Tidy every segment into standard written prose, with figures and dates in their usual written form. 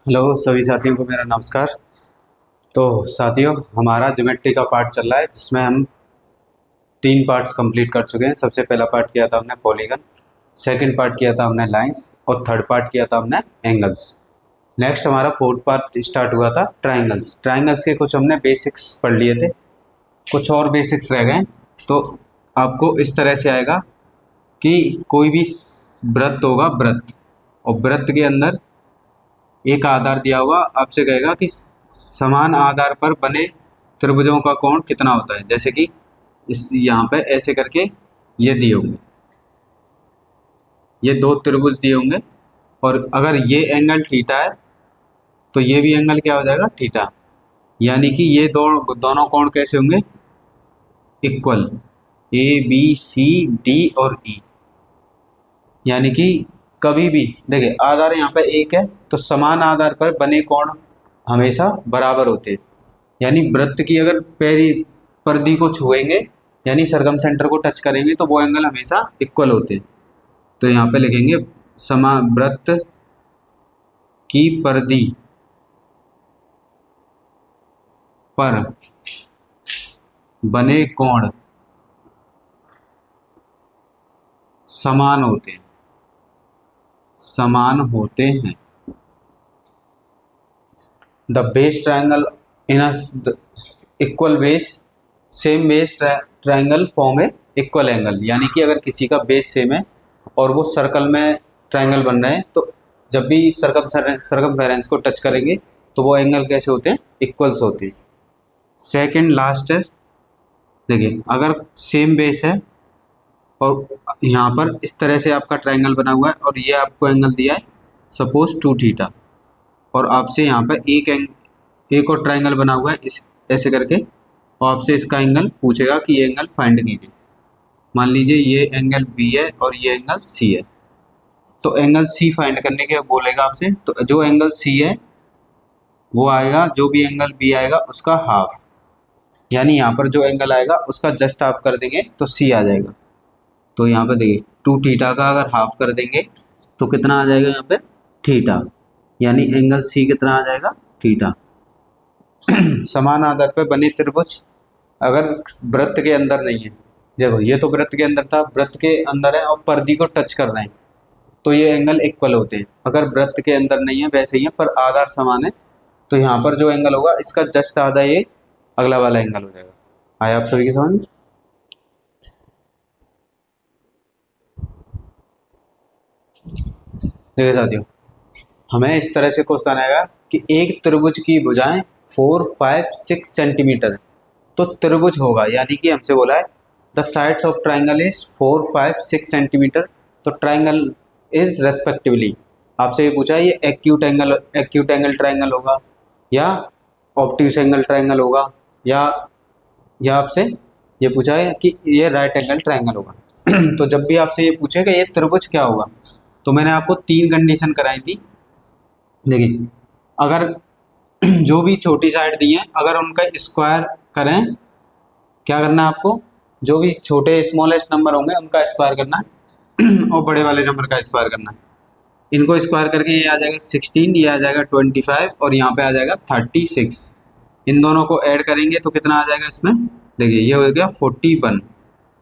Hello सभी साथियों को मेरा नमस्कार। तो साथियों, हमारा ज्योमेट्री का पार्ट चल रहा है जिसमें हम 3 पार्ट्स कंप्लीट कर चुके हैं। सबसे पहला पार्ट किया था हमने पॉलीगन, सेकंड पार्ट किया था हमने लाइंस और थर्ड पार्ट किया था हमने एंगल्स। नेक्स्ट हमारा फोर्थ पार्ट स्टार्ट हुआ था ट्राइंगल्स। ट्राइंगल्स के कुछ हमने बेसिक्स पढ़ लिए थे, कुछ और बेसिक्स रह गए। तो आपको इस तरह से आएगा कि कोई भी वृत्त होगा, वृत्त, और वृत्त के अंदर एक आधार दिया हुआ, आपसे कहेगा कि समान आधार पर बने त्रिभुजों का कोण कितना होता है। जैसे कि इस यहाँ पे ऐसे करके ये दिए होंगे, ये 2 त्रिभुज दिए होंगे, और अगर ये एंगल थीटा है तो ये भी एंगल क्या हो जाएगा, थीटा। यानी कि ये दोनों कोण कैसे होंगे, equal, A B C D और ई। यानी कि कभी भी देखिए आधार यहाँ पे एक है तो समान आधार पर बने कोण हमेशा बराबर होते हैं। यानी वृत्त की अगर पैरी परिधि को छुएंगे यानी सरकम सेंटर को टच करेंगे तो वो एंगल हमेशा इक्वल होते हैं। तो यहाँ पे लिखेंगे समान वृत्त की परिधि पर बने कोण समान होते हैं, समान होते हैं। The base triangle in a equal base, same base triangle form A equal angle. यानी कि अगर किसी का बेस सेम है और वो सर्कल में ट्रायंगल बन रहे हैं तो जब भी सरकमफेरेंस को टच करेंगे तो वो एंगल कैसे होते हैं, इक्वल्स होते हैं। सेकंड लास्ट है, देखिए अगर सेम बेस है और यहाँ पर इस तरह से आपका ट्रायंगल बना हुआ है और ये आपको एंगल दिया है सपोज 2 थीटा, और आपसे यहाँ पर एक और ट्रायंगल बना हुआ है इस ऐसे करके, और आपसे इसका एंगल पूछेगा कि ये एंगल फाइंड कीजिए। मान लीजिए ये एंगल बी है और ये एंगल सी है, तो एंगल सी फाइंड करने के बोलेगा आपसे। तो जो एंगल सी है वो आएगा, जो भी एंगल बी आएगा उसका हाफ। यानी यहाँ पर जो एंगल आएगा उसका जस्ट हाफ कर देंगे तो सी आ जाएगा। तो यहाँ पर देखिए 2 थीटा का अगर हाफ कर देंगे तो कितना आ जाएगा यहाँ पे, थीटा। यानी एंगल सी कितना आ जाएगा, थीटा। समान आधार पर बने त्रिभुज अगर वृत्त के अंदर नहीं है, देखो ये तो वृत्त के अंदर था, वृत्त के अंदर है और परिधि को टच कर रहे हैं तो ये एंगल इक्वल होते हैं। अगर वृत्त के अंदर नहीं है, वैसे ही है पर आधार समान है, तो यहाँ पर जो एंगल होगा इसका जस्ट आधा ये अगला वाला एंगल हो जाएगा। आया आप सभी के समझ में? देखिए साथियों, हमें इस तरह से क्वेश्चन आएगा कि एक त्रिभुज की भुजाएं 4, 5, 6 सेंटीमीटर है। तो त्रिभुज होगा, यानी कि हमसे बोला है the sides of triangle is 4, 5, 6 centimetre. तो ट्राइंगल इज रेस्पेक्टिवली, आपसे ये पूछा है ये एक्यूट एंगल ट्राइंगल होगा या ऑब्ट्यूस एंगल ट्राइंगल होगा, या आपसे ये पूछा है कि ये राइट एंगल ट्राइंगल होगा। तो जब भी आपसे ये पूछेगा ये त्रिभुज क्या होगा, तो मैंने आपको 3 कंडीशन कराई थी। देखिए अगर जो भी छोटी साइड दी है अगर उनका स्क्वायर करें, क्या करना है आपको, जो भी छोटे स्मॉलेस्ट नंबर होंगे उनका स्क्वायर करना है और बड़े वाले नंबर का स्क्वायर करना है। इनको स्क्वायर करके ये आ जाएगा 16, ये आ जाएगा 25 और यहाँ पे आ जाएगा 36। इन दोनों को ऐड करेंगे तो कितना आ जाएगा इसमें, देखिए ये हो गया 41,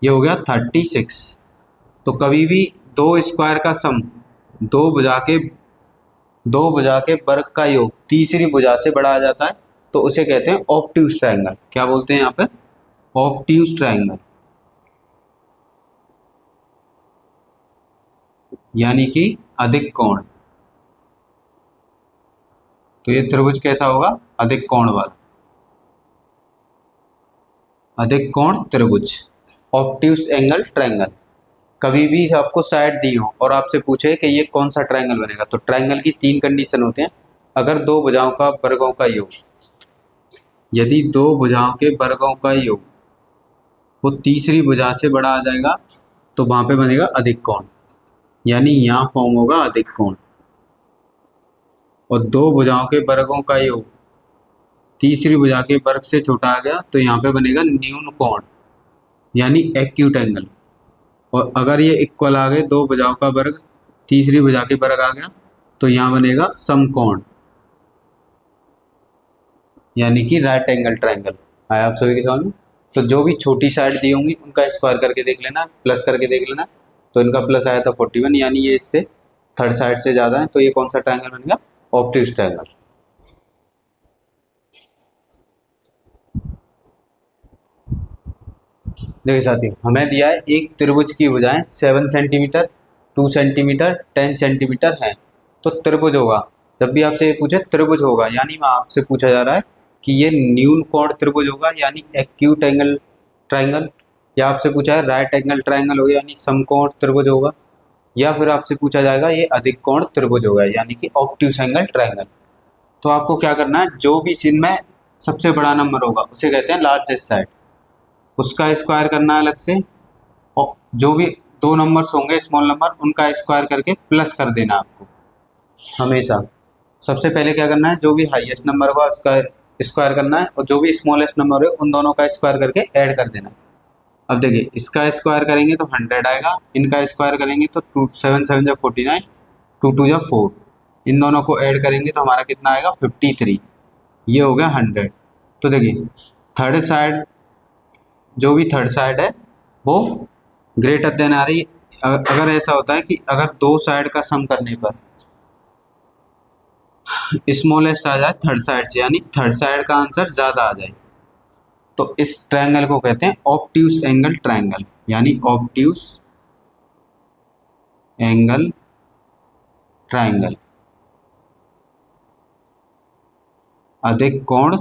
ये हो गया 36। तो कभी भी दो स्क्वायर का सम, दो भुजा के वर्ग का योग तीसरी भुजा से बड़ा आ जाता है, तो उसे कहते हैं ऑब्ट्यूस ट्रायंगल। क्या बोलते हैं यहाँ पे, ऑब्ट्यूस ट्रायंगल। यानी कि अधिक कोण। तो ये त्रिभुज कैसा होगा, अधिक कोण वाला, अधिक कोण त्रिभुज, ऑब्ट्यूस एंगल ट्रायंगल। कभी भी आपको साइड दी हो और आपसे पूछे कि ये कौन सा ट्रायंगल बनेगा, तो ट्रायंगल की 3 कंडीशन होते हैं। अगर दो भुजाओं का वर्गों का योग, यदि दो भुजाओं के वर्गों का योग वो तीसरी भुजा से बड़ा आ जाएगा तो वहां पे बनेगा अधिक कोण, यानी यहाँ फॉर्म होगा अधिक कोण। और दो भुजाओं के वर्गों का योग तीसरी भुजा के वर्ग से छोटा आ गया तो यहाँ पे बनेगा न्यून कोण, यानी एक्यूट एंगल। और अगर ये इक्वल आ गए, दो भुजाओं का वर्ग तीसरी भुजा के वर्ग आ गया, तो यहाँ बनेगा समकोण, यानी कि राइट एंगल ट्रायंगल। आया आप सभी के समझ में। तो जो भी छोटी साइड दी होंगी उनका स्क्वायर करके देख लेना, प्लस करके देख लेना। तो इनका प्लस आया था 41, यानी ये इससे थर्ड साइड से ज़्यादा है, तो ये कौन सा ट्रायंगल बन गया? Obtuse triangle. देखिए साथियों, हमें दिया है एक त्रिभुज की भुजाएं 7 सेंटीमीटर, 2 सेंटीमीटर, 10 सेंटीमीटर है। तो त्रिभुज होगा, जब भी आपसे ये पूछे त्रिभुज होगा, यानी मैं आपसे पूछा जा रहा है कि ये न्यून कोण त्रिभुज होगा यानी एक्यूट एंगल ट्रायंगल, या आपसे पूछा है राइट एंगल ट्रायंगल होगा यानी समकोण त्रिभुज होगा, या फिर आपसे पूछा जाएगा ये अधिक कोण त्रिभुज होगा यानी कि ऑब्ट्यूज एंगल ट्रायंगल। तो आपको क्या करना है, जो भी इनमें सबसे बड़ा नंबर होगा उसे कहते हैं लार्जेस्ट साइड, उसका स्क्वायर करना है अलग से, और जो भी दो नंबर्स होंगे स्मॉल नंबर उनका स्क्वायर करके प्लस कर देना आपको हमेशा। सबसे पहले क्या करना है, जो भी हाईएस्ट नंबर होगा उसका स्क्वायर करना है, और जो भी स्मॉलेस्ट नंबर है उन दोनों का स्क्वायर करके ऐड कर देना है। अब देखिए, इसका स्क्वायर करेंगे तो 100 आएगा, इनका स्क्वायर करेंगे तो 7 7 जा 49, 2 2 जा 4, इन दोनों को ऐड करेंगे तो हमारा कितना आएगा? 53। ये हो गया 100। तो देखिए, थर्ड साइड, जो भी थर्ड साइड है वो ग्रेटर देन आ रही। अगर ऐसा होता है कि अगर दो साइड का सम करने पर स्मॉलेस्ट आ जाए थर्ड साइड से, यानी थर्ड साइड का आंसर ज़्यादा आ जाए, तो इस ट्रायंगल को कहते हैं ऑब्ट्यूज एंगल ट्रायंगल, यानी ऑब्ट्यूज एंगल ट्रायंगल, अधिक कोण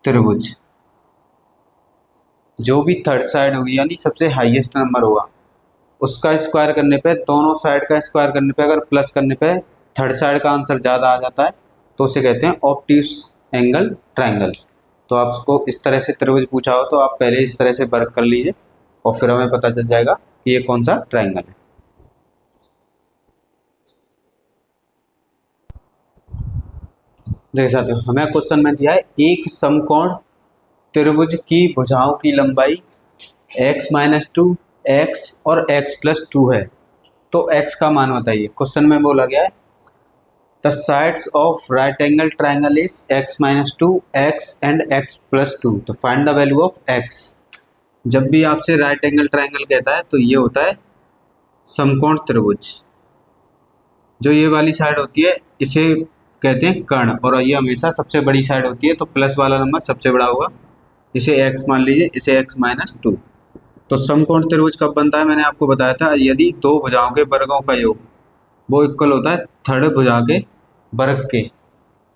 त्रिभुज। जो भी थर्ड साइड होगी यानी सबसे हाईएस्ट नंबर होगा उसका स्क्वायर करने पे, दोनों साइड का स्क्वायर करने पे, अगर प्लस करने पे थर्ड साइड का आंसर ज़्यादा आ जाता है तो उसे कहते हैं ऑब्ट्यूज एंगल ट्रायंगल। तो आपको इस तरह से त्रिभुज पूछा हो तो आप पहले इस तरह से वर्क कर लीजिए और फिर हमें पता चल जाएगा कि ये कौन सा ट्रायंगल है। देख सकते हो, हमें क्वेश्चन में दिया है एक समकोण त्रिभुज की भुजाओं की लंबाई x-2, x और x+2 है, तो x का मान बताइए। क्वेश्चन में बोला गया है the sides of right angle triangle is x-2, x and x+2, तो find the value of x। जब भी आपसे राइट एंगल ट्रायंगल कहता है तो ये होता है समकोण त्रिभुज। जो ये वाली साइड होती है इसे कहते हैं कर्ण, और ये हमेशा सबसे बड़ी साइड होती है, तो प्लस वाला नंबर सबसे बड़ा होगा, इसे x मान लीजिए, इसे x-2। तो समकोण त्रिभुज कब बनता है? मैंने आपको बताया था, यदि दो भुजाओं के वर्गों का योग वो इक्वल होता है थर्ड भुजा के वर्ग के,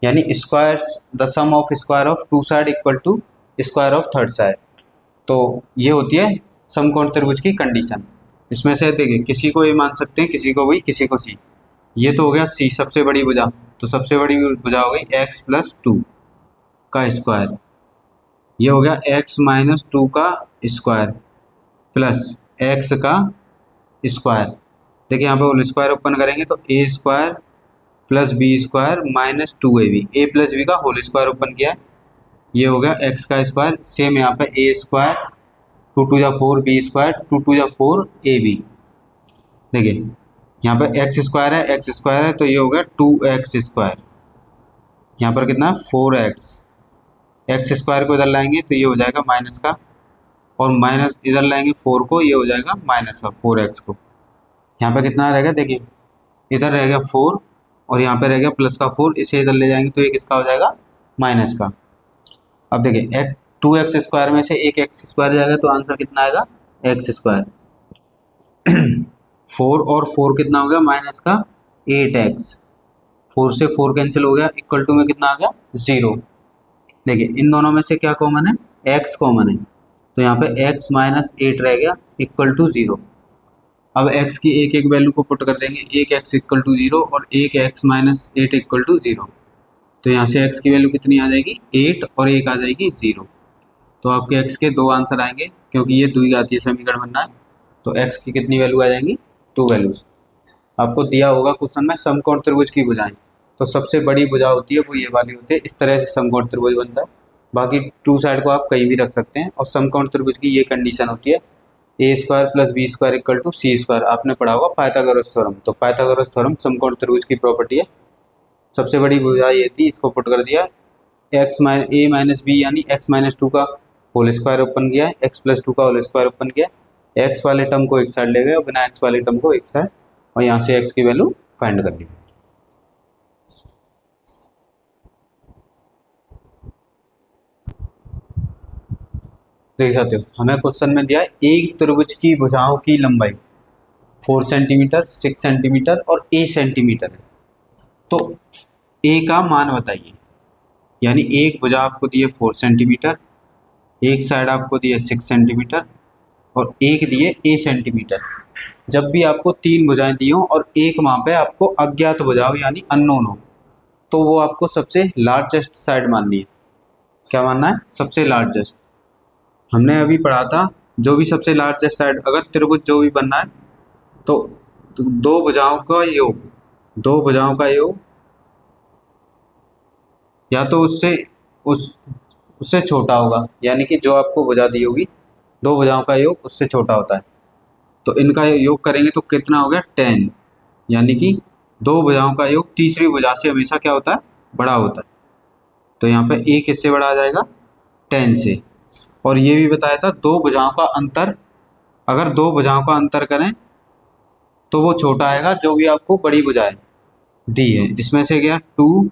यानी square the sum of square of two side equal to square of third side. तो ये होती है समकोण त्रिभुज की कंडीशन। इसमें से देखिए, किसी को ये मान सकते हैं, किसी को भी, किसी को सी। ये तो हो गया सी सबसे बड़ी भुजा, तो सबसे बड़ी भुजा हो गई x+2 का स्क्वायर, ये हो गया x-2 का स्क्वायर प्लस x का स्क्वायर। देखिए यहाँ पे होल स्क्वायर ओपन करेंगे तो a² plus b² minus 2ab, a plus b का होल स्क्वायर ओपन किया है, ये हो गया x का स्क्वायर। सेम यहाँ पे a², 2 2 जा 4, b², 2 2 जा 4 ab। देखिए यहाँ पे x² है तो ये हो गया 2x², यहाँ पर कितना 4x, x² को इधर लाएंगे तो ये हो जाएगा माइनस का, और माइनस इधर लाएंगे 4 को, ये हो जाएगा माइनस का 4x को। यहाँ पे कितना रहेगा? देखिए इधर रह गया 4 और यहाँ पे रह गया प्लस का 4, इसे इधर ले जाएंगे तो ये किसका हो जाएगा? माइनस का। अब देखिए 2x² में से एक x² जाएगा तो आंसर कितना आएगा? x²। 4 और 4 कितना हो गया? माइनस का 8x, 4 से 4 कैंसिल हो गया, इक्वल टू में कितना आ गया? 0। देखिए इन दोनों में से क्या कॉमन है? x कॉमन है, तो यहाँ पे x-8 रह गया इक्वल टू 0। अब x की एक एक वैल्यू को पुट कर देंगे, एक x इक्वल टू 0 और एक x-8 इक्वल टू 0, तो यहाँ से x की वैल्यू कितनी आ जाएगी? 8 और एक आ जाएगी 0। तो आपके x के दो आंसर आएंगे, क्योंकि ये द्विघातीय समीकरण बनना है, तो x की कितनी वैल्यू आ जाएंगी? 2 वैल्यूज। आपको दिया होगा क्वेश्चन में समकोण त्रिभुज की भुजाएं, तो सबसे बड़ी भुजा होती है वो ये वाली होती है, इस तरह से समकोण त्रिभुज बनता है। बाकी टू साइड को आप कहीं भी रख सकते हैं, और समकोण त्रिभुज की ये कंडीशन होती है A square plus B square equal to C square, आपने पढ़ा होगा पाइथागोरस थ्योरम। तो पाइथागोरस थ्योरम समकोण त्रिभुज की प्रॉपर्टी है। सबसे बड़ी भुजा ये थी, इसको पुट कर दिया, ए माइनस बी यानी एक्स माइनस टू का होल स्क्वायर ओपन किया, एक्स प्लस टू का होल स्क्वायर ओपन किया, एक्स वाले टर्म को एक साइड ले गए और बिना एक्स वाले टर्म को एक साइड, और यहाँ से एक्स की वैल्यू फाइंड कर ली। देख सकते हो हमें क्वेश्चन में दिया है एक त्रिभुज की भुजाओं की लंबाई 4 सेंटीमीटर, 6 सेंटीमीटर और ए सेंटीमीटर है, तो ए का मान बताइए। यानी एक भुजा आपको दी है 4 सेंटीमीटर, एक साइड आपको दी है 6 सेंटीमीटर और एक दिए ए सेंटीमीटर। जब भी आपको तीन भुजाएं दी हो और एक वहाँ पे आपको अज्ञात भुजा हो यानी अननोन हो, तो वो आपको सबसे लार्जेस्ट साइड माननी है। क्या मानना है? सबसे लार्जेस्ट। हमने अभी पढ़ा था जो भी सबसे लार्जेस्ट साइड, अगर त्रिभुज जो भी बनना है तो दो भुजाओं का योग, दो भुजाओं का योग या तो उससे छोटा होगा, यानी कि जो आपको भुजा दी होगी दो भुजाओं का योग उससे छोटा होता है, तो इनका योग करेंगे तो कितना हो गया 10, यानी कि दो भुजाओं का योग तीसरी भुजा से हमेशा क्या होता है? बड़ा होता है। तो यहाँ पे एक किससे बड़ा आ जाएगा? 10 से। और ये भी बताया था दो भुजाओं का अंतर, अगर दो भुजाओं का अंतर करें तो वो छोटा आएगा जो भी आपको बड़ी भुजाएं दी है। इसमें से गया 2,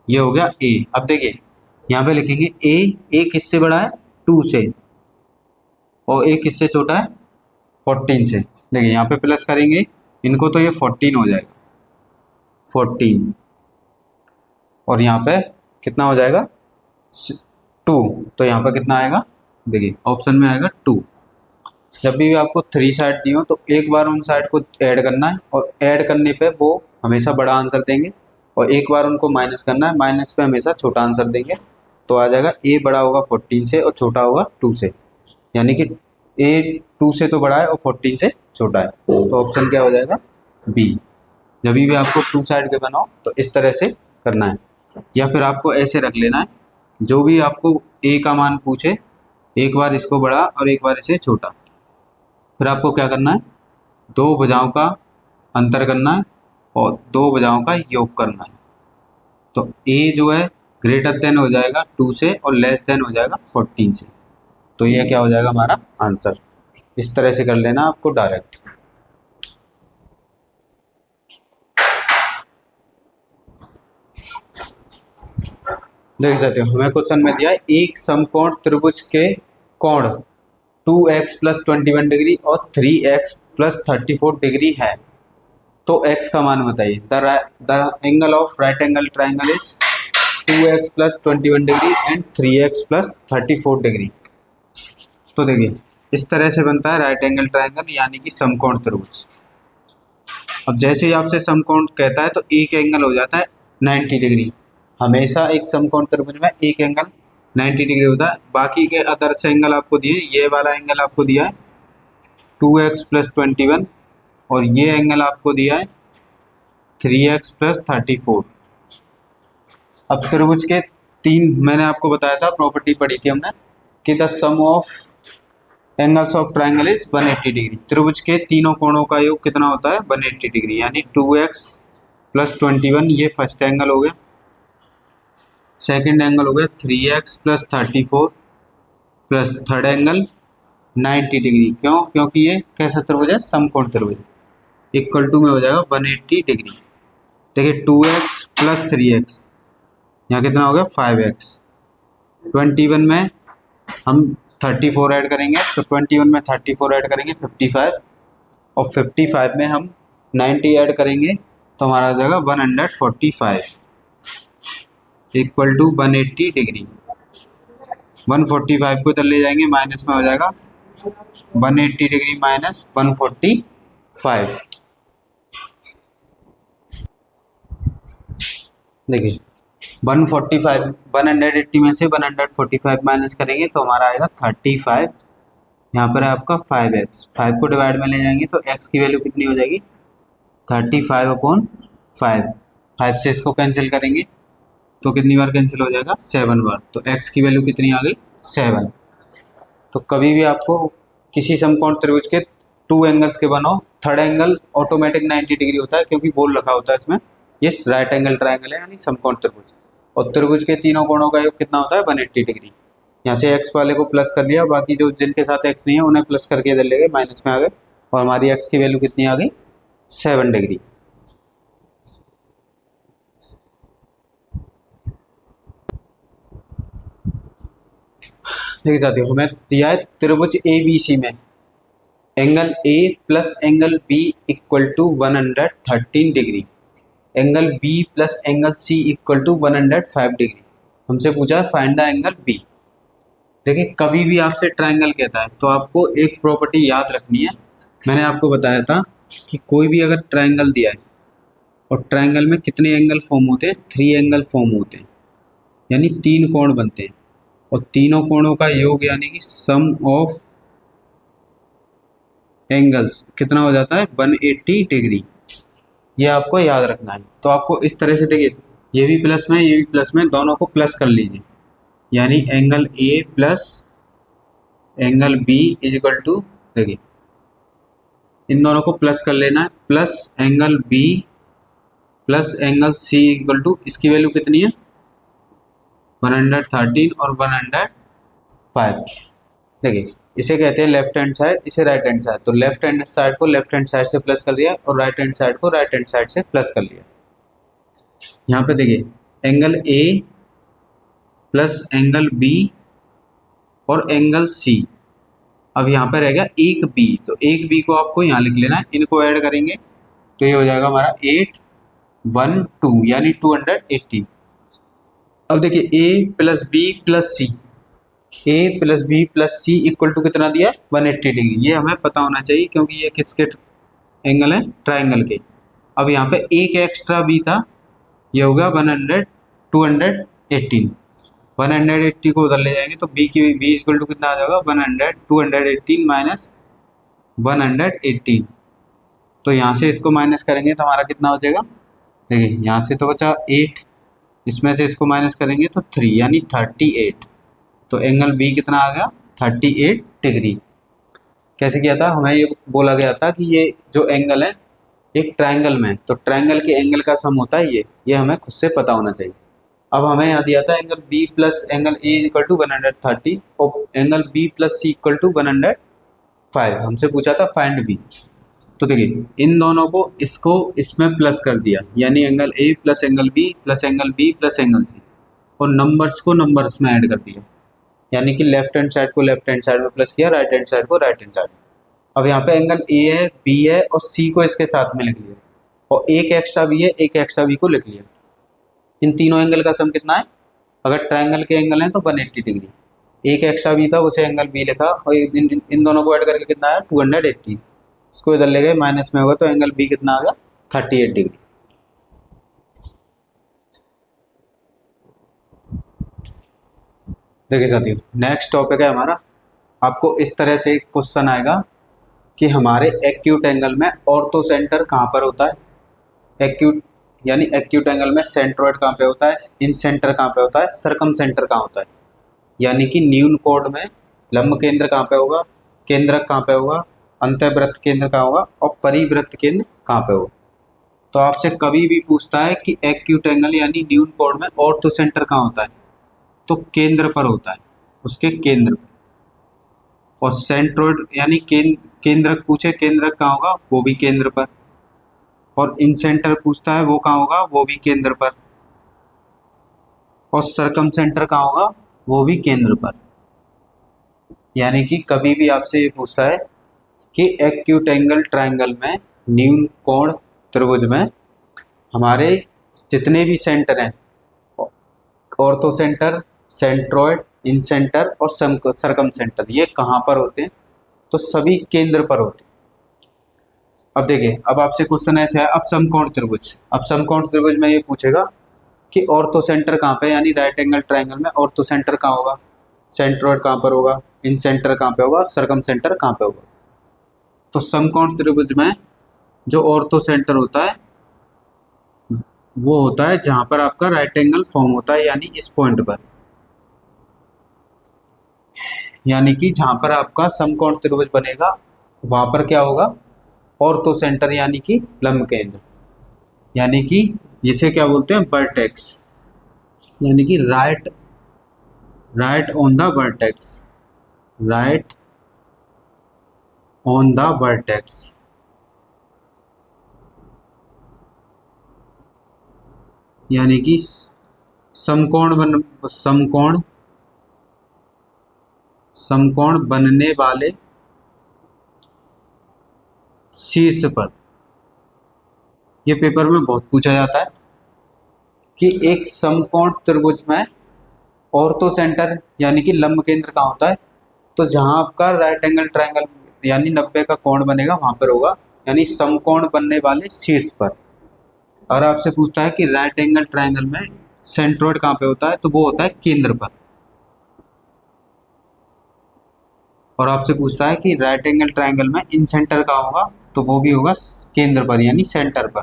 ये हो गया ए। अब देखिए यहाँ पे लिखेंगे ए किससे बड़ा है? 2 से, और ए किससे छोटा है? 14 से। देखिए यहाँ पे प्लस करेंगे इनको तो ये 14 हो जाएगा, 14, और यहाँ पे कितना हो जाएगा? 2, तो यहाँ पे कितना आएगा? देखिए ऑप्शन में आएगा 2। जब भी आपको 3 साइड दी हो तो एक बार उन साइड को ऐड करना है, और ऐड करने पे वो हमेशा बड़ा आंसर देंगे, और एक बार उनको माइनस करना है, माइनस पे हमेशा छोटा आंसर देंगे। तो आ जाएगा ए बड़ा होगा 14 से और छोटा होगा 2 से, यानी कि ए 2 से तो बड़ा है और 14 से छोटा है, तो ऑप्शन क्या हो जाएगा? बी। जब भी आपको 2 साइड के बनाओ तो इस तरह से करना है, या फिर आपको ऐसे रख लेना है, जो भी आपको ए का मान पूछे एक बार इसको बड़ा और एक बार इसे छोटा, फिर आपको क्या करना है? दो भुजाओं का अंतर करना है और दो भुजाओं का योग करना है। तो ए जो है ग्रेटर देन हो जाएगा 2 से और लेस देन हो जाएगा 14 से, तो ये क्या हो जाएगा हमारा आंसर। इस तरह से कर लेना आपको डायरेक्ट। देख सकते हो हमें क्वेश्चन में दिया है एक समकोण त्रिभुज के कोण 2x प्लस 21 डिग्री और 3x प्लस 34 डिग्री है, तो x का मान बताइए। The angle of right angle triangle is 2x plus 21 degree and 3x plus 34 degree. तो देखिए इस तरह से बनता है राइट एंगल ट्राइंगल यानी कि समकोण त्रिभुज। अब जैसे ही आपसे समकोण कहता है तो एक एंगल हो जाता है 90 डिग्री। हमेशा एक समकोण त्रिभुज में एक एंगल 90 डिग्री होता है। बाकी के अदर्स एंगल आपको दिए, ये वाला एंगल आपको दिया है 2x प्लस 21 और ये एंगल आपको दिया है 3x प्लस 34। अब त्रिभुज के तीन, मैंने आपको बताया था प्रॉपर्टी पढ़ी थी हमने कि the sum of angles of triangle is 180 degree. त्रिभुज के तीनों कोणों का योग कितना होता है? 180 डिग्री, यानी 2x प्लस 21 ये फर्स्ट एंगल हो गया, सेकेंड एंगल हो गया 3x plus 34 plus third angle 90 degree. क्यों? क्योंकि ये कैसा त्रिभुज है? समकोण त्रिभुज। इक्वल टू में हो जाएगा 180 डिग्री। देखिए 2x प्लस 3x यहाँ कितना हो गया? 5x। 21 में हम 34 ऐड करेंगे तो 21 में 34 ऐड करेंगे 55, और 55 में हम 90 ऐड करेंगे तो हमारा हो जाएगा 145 इक्वल टू 180 डिग्री। 145 को इधर ले जाएंगे, माइनस में हो जाएगा 180 डिग्री माइनस 145। देखिए 180 में से 145 माइनस करेंगे तो हमारा आएगा 35। यहाँ पर है आपका 5x, 5 को डिवाइड में ले जाएंगे तो x की वैल्यू कितनी हो जाएगी? 35/5। 5 से इसको कैंसिल करेंगे तो कितनी बार कैंसिल हो जाएगा? 7 बार। तो x की वैल्यू कितनी आ गई? 7। तो कभी भी आपको किसी समकोण त्रिभुज के टू एंगल्स के बनाओ, थर्ड एंगल ऑटोमेटिक 90 डिग्री होता है क्योंकि बोल रखा होता है इसमें ये राइट एंगल ट्रायंगल है यानी समकोण त्रिभुज। और त्रिभुज के तीनों कोणों का योग कितना होता है 180 डिग्री। यहाँ से एक्स वाले को प्लस कर लिया, बाकी जो जिनके साथ एक्स नहीं है उन्हें प्लस करके इधर ले गए, माइनस में आ गए, और हमारी एक्स की वैल्यू कितनी आ गई 7 डिग्री। देखिए साथियों, हमें दिया है त्रिभुज ए बी सी में angle A plus angle B equal to 113 degree, angle B plus angle C equal to 105 degree. हमसे पूछा है फाइंड द एंगल बी। देखिए कभी भी आपसे ट्रायंगल कहता है तो आपको एक प्रॉपर्टी याद रखनी है। मैंने आपको बताया था कि कोई भी अगर ट्रायंगल दिया है और ट्रायंगल में कितने एंगल फॉर्म होते हैं, 3 एंगल फॉर्म होते हैं, यानी 3 कोण बनते हैं, और तीनों कोणों का योग यानी कि सम ऑफ एंगल्स कितना हो जाता है 180 डिग्री। ये आपको याद रखना है। तो आपको इस तरह से देखिए, ये भी प्लस में ये भी प्लस में, दोनों को प्लस कर लीजिए, यानी angle A plus angle B is equal to, देखिए इन दोनों को प्लस कर लेना है, plus angle B plus angle C equal to, इसकी वैल्यू कितनी है 113 और 105। देखिए इसे कहते हैं लेफ्ट हैंड साइड, इसे राइट हैंड साइड। तो लेफ्ट हैंड साइड को लेफ्ट हैंड साइड से प्लस कर दिया और राइट हैंड साइड को राइट हैंड साइड से प्लस कर लिया। यहाँ पे देखिए angle A plus angle B और एंगल सी, अब यहाँ पर रह गया एक बी, तो एक बी को आपको यहाँ लिख लेना है, इनको ऐड करेंगे तो ये हो जाएगा हमारा 812 यानी 280। अब देखिए A plus B plus C, A plus B plus C equal to कितना दिया है 180 डिग्री। ये हमें पता होना चाहिए क्योंकि ये किसके एंगल है ट्रायंगल के। अब यहाँ पे एक एक्स्ट्रा बी था, ये हो गया 280, 180 को उधर ले जाएंगे तो बी की बी इक्वल टू कितना आ जाएगा 218 माइनस 118। तो यहाँ से इसको माइनस करेंगे तो हमारा कितना हो जाएगा, देखिए यहाँ से तो बचा 8, इसमें से इसको माइनस करेंगे तो 3 यानी 38। तो एंगल बी कितना आ गया 38 डिग्री। कैसे किया था, हमें ये बोला गया था कि ये जो एंगल है एक ट्रायंगल में, तो ट्रायंगल के एंगल का सम होता है ये हमें खुद से पता होना चाहिए। अब हमें यहाँ दिया था angle B plus angle A equal to 130 और angle B plus C equal to 105। हमसे पूछा था फाइंड बी। तो देखिए इन दोनों को इसको इसमें प्लस कर दिया, यानी angle A plus angle B plus angle B plus angle C, और नंबर्स को नंबर्स में ऐड कर दिया, यानी कि लेफ्ट हैंड साइड को लेफ्ट हैंड साइड में प्लस किया, राइट हैंड साइड को राइट हैंड साइड में। अब यहाँ पे एंगल ए है, बी है और सी को इसके साथ में लिख लिया, और एक एक्स्ट्रा बी है, एक एक्स्ट्रा बी को लिख लिया। इन तीनों एंगल का सम कितना है, अगर ट्रायंगल के एंगल हैं तो 180 डिग्री, एक एक्स्ट्रा बी था उसे एंगल बी लिखा, और इन दोनों को ऐड करके कितना आया 280, इसको इधर ले गए माइनस में होगा तो एंगल बी कितना आ गया 38 डिग्री। देखिए साथियों नेक्स्ट टॉपिक है हमारा, आपको इस तरह से क्वेश्चन आएगा कि हमारे एक्यूट एंगल में ऑर्थो सेंटर कहाँ पर होता है। एक्यूट यानी एक्यूट एंगल में सेंट्रोइड कहाँ पे होता है, इन सेंटर कहाँ पे होता है, सरकम सेंटर कहाँ होता है, यानी कि न्यून कोण में लंब केंद्र कहाँ पे होगा, केंद्रक कहाँ पे होगा, अंतःवृत्त केंद्र कहाँ होगा और परिवृत्त केंद्र कहाँ पे होगा। तो आपसे कभी भी पूछता है कि एक्यूट एंगल यानी न्यून कोण में ऑर्थो सेंटर कहाँ होता है, तो केंद्र पर होता है, उसके केंद्र पर। और सेंट्रोइड यानी केंद्रक पूछे, केंद्रक कहाँ होगा, वो भी केंद्र पर। और इन सेंटर पूछता है वो कहाँ होगा, वो भी केंद्र पर। और सरकम सेंटर कहाँ होगा, वो भी केंद्र पर। यानी कि कभी भी आपसे ये पूछता है कि एक्यूट एंगल ट्रायंगल में न्यून कोण त्रिभुज में हमारे जितने भी सेंटर हैं, ऑर्थो सेंटर, सेंट्रोइड, इन सेंटर और सरकम सेंटर, ये कहाँ पर होते हैं, तो सभी केंद्र पर होते हैं। अब देखिए अब आपसे क्वेश्चन ऐसे है, अब समकोण त्रिभुज, अब समकोण त्रिभुज में ये पूछेगा कि ऑर्थो सेंटर कहाँ पे, यानी राइट एंगल ट्रायंगल में ऑर्थो सेंटर कहाँ होगा, सेंट्रोइड कहाँ पर होगा, इन सेंटर कहाँ पे होगा, सरकम सेंटर कहाँ पे होगा। तो समकोण त्रिभुज में जो ऑर्थो सेंटर होता है वो होता है जहां पर आपका राइट एंगल फॉर्म होता है, यानी इस पॉइंट पर। यानी कि जहां पर आपका समकोण त्रिभुज बनेगा वहां पर क्या होगा, ऑर्थो सेंटर यानी कि लंब केंद्र, यानी कि इसे क्या बोलते हैं, वर्टेक्स, यानी कि right right on the vertex, right on the vertex. यानी कि समकोण बनने वाले शीर्ष पर। यह पेपर में बहुत पूछा जाता है कि एक समकोण त्रिभुज में ऑर्थो सेंटर यानी कि लंब केंद्र कहाँ होता है, तो जहां आपका राइट एंगल ट्रायंगल यानी 90 का कोण बनेगा वहां पर होगा, यानी समकोण बनने वाले शीर्ष पर। और आपसे पूछता है कि राइट एंगल ट्रायंगल में सेंट्रोइड कहाँ पे होता है, तो वो होता है केंद्र पर। और आपसे पूछता है कि राइट एंगल ट्रायंगल में इन सेंटर कहाँ होगा, तो वो भी होगा केंद्र पर यानी सेंटर पर।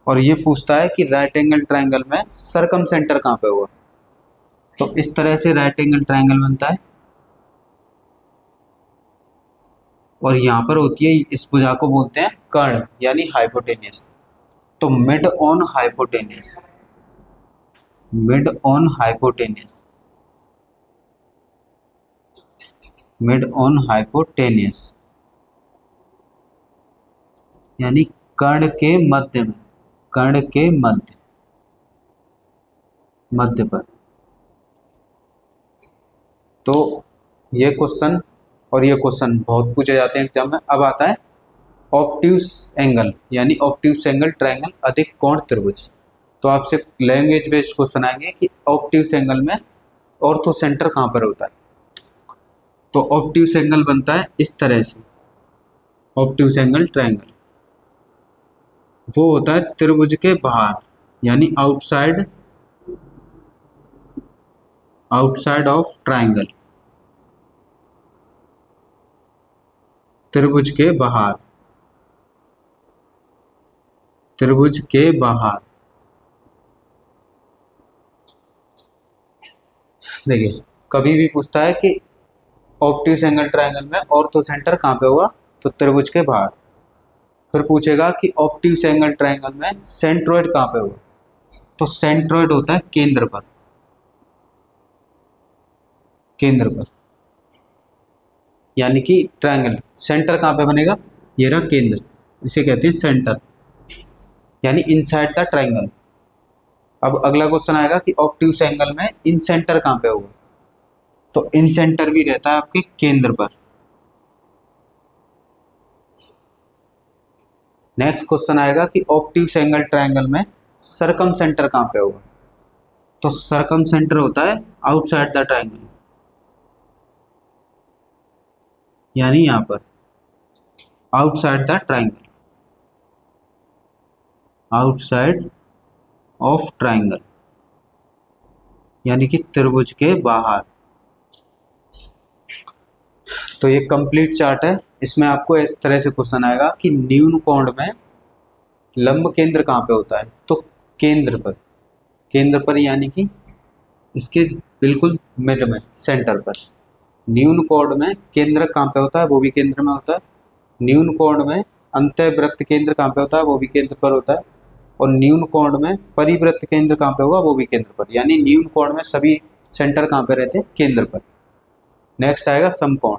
और ये पूछता है कि राइट एंगल ट्रायंगल में सरकम सेंटर कहाँ पे होगा, तो इस तरह से राइट एंगल ट्रायंगल बनता है। और यहाँ पर होती है, इस भुजा को बोलते हैं कर्ण यानी हाइपोटेनियस। तो mid on hypotenuse, mid on hypotenuse, mid on hypotenuse यानी कर्ण के मध्य में, कर्ण के मध्य मध्य पर। तो ये क्वेश्चन और ये क्वेश्चन बहुत पूछे जाते हैं एग्जाम में। अब आता है ऑब्ट्यूस एंगल यानी ऑब्ट्यूस एंगल ट्रायंगल अधिक कोण त्रिभुज। तो आपसे लैंग्वेज बेस्ड क्वेश्चन आएंगे कि ऑब्ट्यूस एंगल में ऑर्थो सेंटर कहाँ पर होता है। तो ऑब्ट्यूस एंगल बनता है इस तरह से, ऑब्ट्यूस एंगल ट्रायंगल वो होता है त्रिभुज के बाहर यानी आउटसाइड, आउटसाइड ऑफ ट्रायंगल, त्रिभुज के बाहर, त्रिभुज के बाहर। देखिए कभी भी पूछता है कि ऑब्ट्यूस एंगल ट्रायंगल में ऑर्थो सेंटर कहाँ पे होगा, तो त्रिभुज के बाहर। फिर पूछेगा कि ऑब्ट्यूस एंगल ट्रायंगल में सेंट्रोइड कहाँ पे होगा, तो सेंट्रोइड होता है केंद्र पर, केंद्र पर। यानी कि ट्रायंगल सेंटर कहाँ पे बनेगा, ये रहा केंद्र, इसे कहते हैं सेंटर यानी इनसाइड द ट्रायंगल। अब अगला क्वेश्चन आएगा कि ऑब्ट्यूस एंगल में इन सेंटर कहाँ पे होगा, तो इन सेंटर भी रहता है आपके केंद्र पर। नेक्स्ट क्वेश्चन आएगा कि ऑब्ट्यूस एंगल ट्रायंगल में सरकम सेंटर कहाँ पे होगा, तो सरकम सेंटर होता है आउटसाइड द ट्रायंगल यानी यहां पर outside the triangle, outside of triangle यानी कि त्रिभुज के बाहर। तो ये कंप्लीट चार्ट है, इसमें आपको इस तरह से क्वेश्चन आएगा कि न्यून कोण में लंब केंद्र कहाँ पे होता है, तो केंद्र पर, केंद्र पर यानी कि इसके बिल्कुल मिड में, सेंटर पर। न्यून कोण में केंद्र कहाँ पे होता है, वो भी केंद्र में होता है। न्यून कोण में अंतःवृत्त केंद्र कहाँ पे होता है, वो भी केंद्र पर होता है। और न्यून कोण में परिवृत्त केंद्र कहाँ पे होगा, वो भी केंद्र पर। यानी न्यून कोण में सभी सेंटर कहाँ पे रहते हैं, केंद्र पर। नेक्स्ट आएगा समकोण।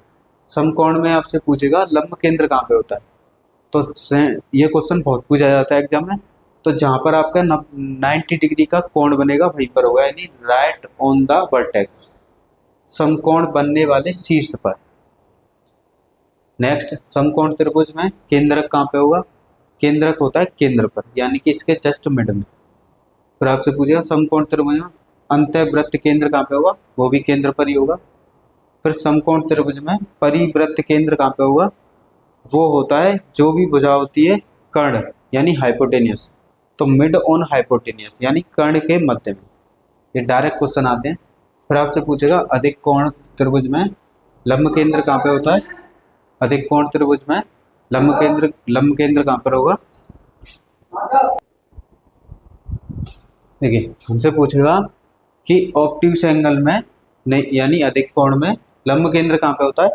समकोण में आपसे पूछेगा लंब केंद्र कहाँ पे होता है, तो ये क्वेश्चन बहुत पूछा जाता है एग्जाम में। तो जहां पर आपका 90 डिग्री का कोण बनेगा वहीं पर होगा, यानी राइट ऑन द वर्टेक्स, समकोण बनने वाले शीर्ष पर। नेक्स्ट समकोण त्रिभुज में केंद्रक कहाँ पे होगा, केंद्रक होता है केंद्र पर यानी कि इसके जस्ट मिड में। फिर आपसे पूछेगा समकोण त्रिभुज में अंतःवृत्त केंद्र कहाँ पे होगा, वो भी केंद्र पर ही होगा। फिर समकोण त्रिभुज में परिवृत्त केंद्र कहाँ पे होगा, वो होता है जो भी भुजा होती है कर्ण यानी हाइपोटेनियस, तो मिड ऑन हाइपोटेनियस यानी कर्ण के मध्य में। ये डायरेक्ट क्वेश्चन आते हैं। फिर आपसे पूछेगा अधिक कोण त्रिभुज में लंब केंद्र कहाँ पे होता है, अधिक कोण त्रिभुज में लंब केंद्र कहाँ पर होगा। देखिए हमसे पूछेगा कि ऑब्ट्यूस एंगल में नहीं, यानी अधिक कोण में लंब केंद्र कहाँ पे होता है,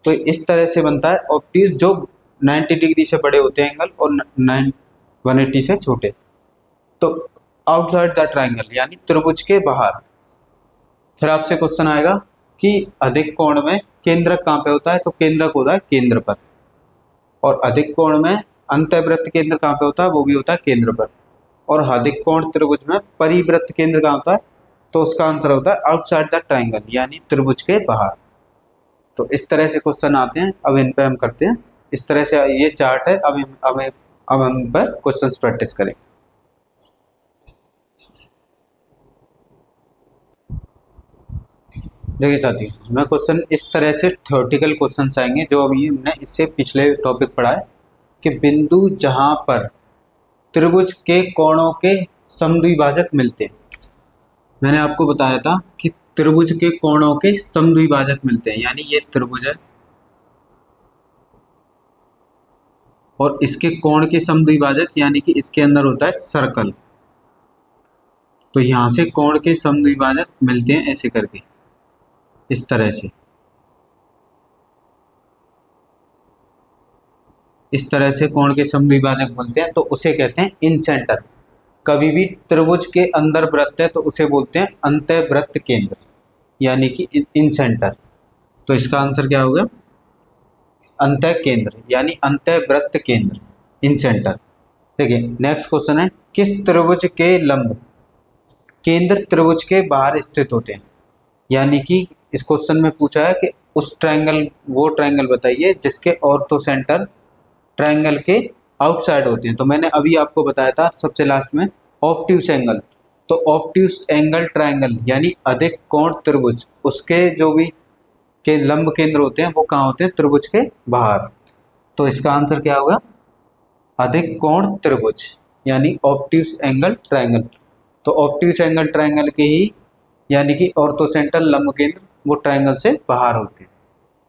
तो इस तरह से बनता है ऑब्ट्यूज, जो 90 डिग्री से बड़े होते हैं एंगल और 180 से छोटे। तो आउटसाइड द ट्राइंगल यानी त्रिभुज के बाहर। फिर आपसे क्वेश्चन आएगा कि अधिक कोण में केंद्रक कहाँ पे होता है, तो केंद्रक होता है केंद्र पर। और अधिक कोण में अंतःवृत्त केंद्र कहाँ पे होता है, वो भी होता है केंद्र पर। और अधिक कोण त्रिभुज में परिवृत्त केंद्र कहाँ होता है, तो उसका आंसर होता है आउटसाइड द ट्राइंगल यानी त्रिभुज के बाहर। तो इस तरह से क्वेश्चन आते हैं। अब इन पे हम करते हैं, इस तरह से ये चार्ट है। अब हम इन पर क्वेश्चन प्रैक्टिस करें। देखिए साथियों, हमें क्वेश्चन इस तरह से थ्योरेटिकल क्वेश्चन आएंगे, जो अभी हमने इससे पिछले टॉपिक पढ़ा है कि बिंदु जहां पर त्रिभुज के कोणों के समद्विभाजक मिलते हैं। मैंने आपको बताया था कि त्रिभुज के कोणों के समद्विभाजक मिलते हैं, यानी ये त्रिभुज है और इसके कोण के समद्विभाजक यानी कि इसके अंदर होता है सर्कल। तो यहां से कोण के समद्विभाजक मिलते हैं ऐसे करके, इस तरह से, इस तरह से कोण के समद्विभाजक मिलते हैं, तो उसे कहते हैं इनसेंटर। कभी भी त्रिभुज के अंदर वृत्त है तो उसे बोलते हैं अंतःवृत्त केंद्र यानी कि इनसेंटर। तो इसका आंसर क्या होगा, अंतः केंद्र यानी अंतःवृत्त केंद्र, इनसेंटर। देखिए नेक्स्ट क्वेश्चन है, किस त्रिभुज के लंब केंद्र त्रिभुज के बाहर स्थित होते हैं। यानी कि इस क्वेश्चन में पूछा है कि उस ट्रायंगल, वो ट्रायंगल बताइए जिसके ऑर्थो सेंटर ट्रायंगल के आउटसाइड होते हैं। तो मैंने अभी आपको बताया था सबसे लास्ट में ऑब्ट्यूस एंगल। तो ऑब्ट्यूस एंगल ट्रायंगल यानी अधिक कोण त्रिभुज, उसके जो भी के लंब केंद्र होते हैं वो कहाँ होते हैं, त्रिभुज के बाहर। तो इसका आंसर क्या होगा, अधिक कोण त्रिभुज यानी ऑब्ट्यूस एंगल ट्रायंगल। तो ऑब्ट्यूस एंगल ट्रायंगल के ही यानी कि ऑर्थोसेंट्रल लंब केंद्र वो ट्रायंगल से बाहर होते हैं।